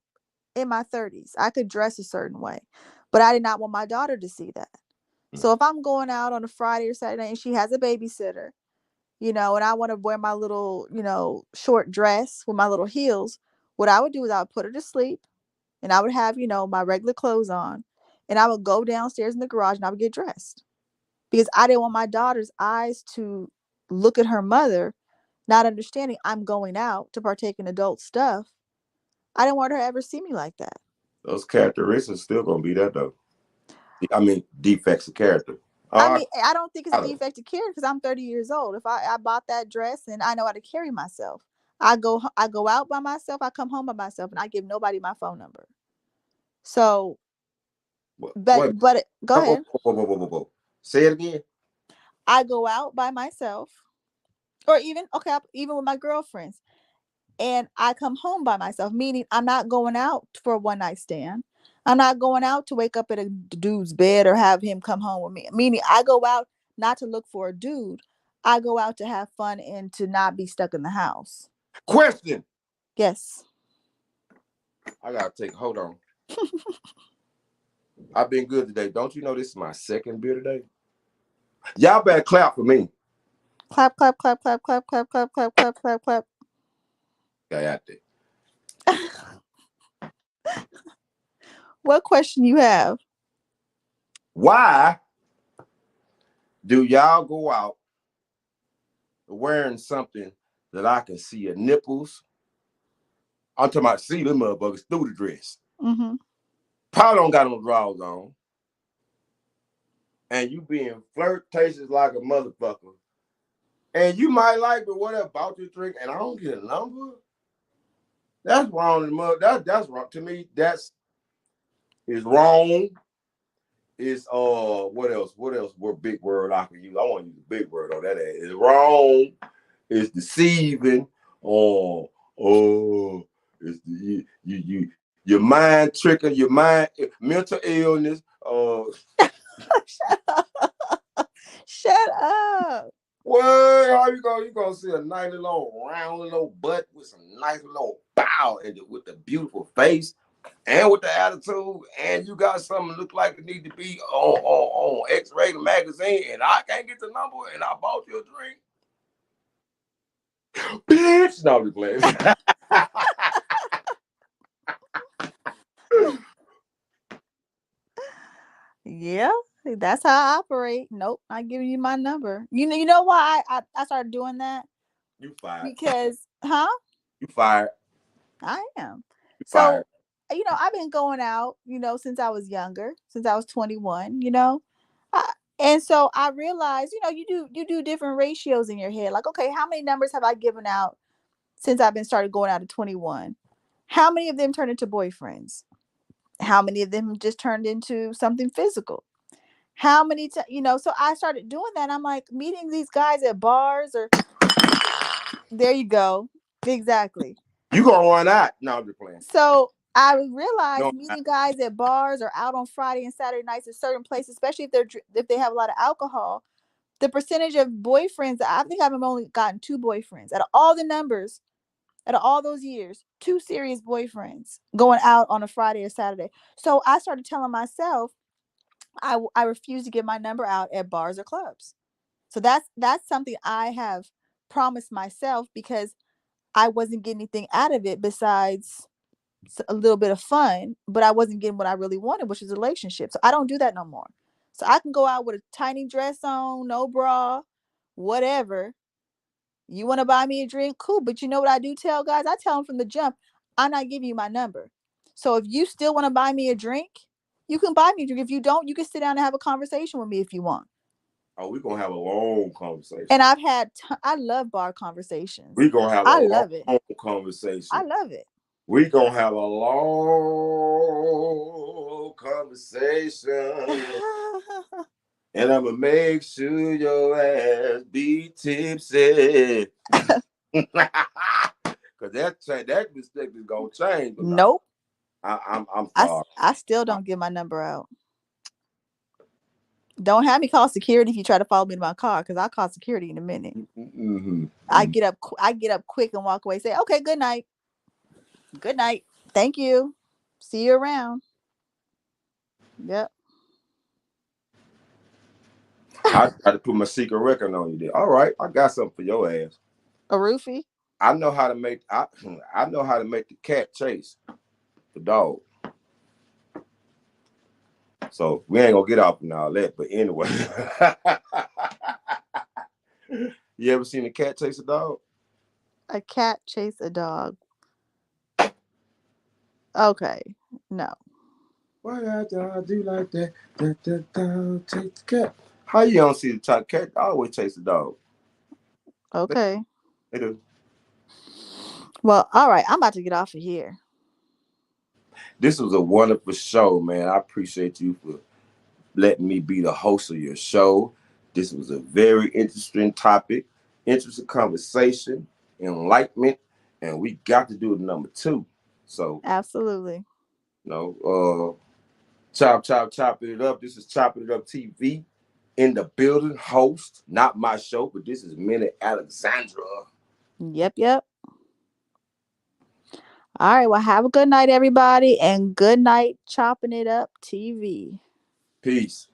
in my 30s. I could dress a certain way, but I did not want my daughter to see that. So if I'm going out on a Friday or Saturday and she has a babysitter, and I want to wear my little, short dress with my little heels, what I would do is I would put her to sleep and I would have, my regular clothes on and I would go downstairs in the garage and I would get dressed because I didn't want my daughter's eyes to look at her mother, not understanding I'm going out to partake in adult stuff. I didn't want her to ever see me like that. Those characteristics still gonna be that though. I mean, defects of character. I Oh, mean, I don't think it's a I don't. defect of character because I'm 30 years old. If I bought that dress and I know how to carry myself, I go out by myself. I come home by myself, and I give nobody my phone number. So Wait. But go ahead. Whoa. Say it again. I go out by myself, or even okay, even with my girlfriends, and I come home by myself. Meaning, I'm not going out for a one night stand. I'm not going out to wake up at a dude's bed or have him come home with me. Meaning, I go out not to look for a dude. I go out to have fun and to not be stuck in the house. Question. Yes. I gotta take. Hold on. I've been good today. Don't you know this is my second beer today? Y'all better clap for me. Clap, clap, clap, clap, clap, clap, clap, clap, clap, clap, clap. Got out there. What question you have? Why do y'all go out wearing something that I can see your nipples? I'm talking about see them motherfuckers through the dress. Mm-hmm. Probably don't got no drawers on. And you being flirtatious like a motherfucker. And you might like, but whatever, bought your drink, and I don't get a number. That's wrong. That's wrong. To me, that's is wrong. Is what else? What else? What big word I can use? I want to use a big word on that. It's wrong. It's deceiving. It's your mind tricking, your mind mental illness. Shut up. Well, how you gonna see a nice little round little butt with some nice little bow and with the beautiful face and with the attitude, and you got something look like it need to be on X-Rated magazine, and I can't get the number, and I bought you a drink. Bitch, no, I'm playing. Yeah, that's how I operate. Nope, not giving you my number. You know why I started doing that? You fired. Because, huh? You fired. I am. You So, fired. I've been going out, since I was younger, since I was 21, and so I realized, you do different ratios in your head. Like, okay, how many numbers have I given out since I've been started going out at 21? How many of them turned into boyfriends? How many of them just turned into something physical? How many so I started doing that. I'm like meeting these guys at bars or there you go. Exactly. You gonna run out? No, I'm just playing. So I realized No, meeting guys at bars or out on Friday and Saturday nights at certain places, especially if they have a lot of alcohol, the percentage of boyfriends, I think I've only gotten two boyfriends out of all the numbers, out of all those years, two serious boyfriends going out on a Friday or Saturday. So I started telling myself I refuse to give my number out at bars or clubs. So that's something I have promised myself because I wasn't getting anything out of it besides a little bit of fun, but I wasn't getting what I really wanted, which is a relationship. So I don't do that no more. So I can go out with a tiny dress on, no bra, whatever. You want to buy me a drink? Cool. But you know what I do tell guys? I tell them from the jump, I'm not giving you my number. So if you still want to buy me a drink, you can buy me a drink. If you don't, you can sit down and have a conversation with me if you want. oh, we're gonna have a long conversation. And I love bar conversations. We're gonna have I a love it. long conversation. I love it. We're gonna have a long conversation. And I'm gonna make sure your ass be tipsy. Cause that mistake is gonna change. Nope. I'm sorry. I still don't give my number out. Don't have me call security if you try to follow me to my car, because I'll call security in a minute. Mm-hmm. I get up quick and walk away. Say, okay, good night. Good night. Thank you. See you around. Yep. I try to put my secret record on you there. All right, I got something for your ass. A roofie. I know how to make I know how to make the cat chase the dog. So we ain't gonna get off and all that, but anyway. You ever seen a cat chase a dog? A cat chase a dog. Okay. No. Why I do like that? The dog chase the cat. How you don't see the cat always chase the dog? Okay. They do. Well, all right. I'm about to get off of here. This was a wonderful show, man. I appreciate you for letting me be the host of your show. This was a very interesting topic, interesting conversation, enlightenment, and we got to do it number two. So, Absolutely. you know, chopping it up. This is Chopping It Up TV in the building. Host, not my show, but this is Minute Alexandra. Yep, yep. All right. Well, have a good night, everybody, and good night, Chopping It Up TV. Peace.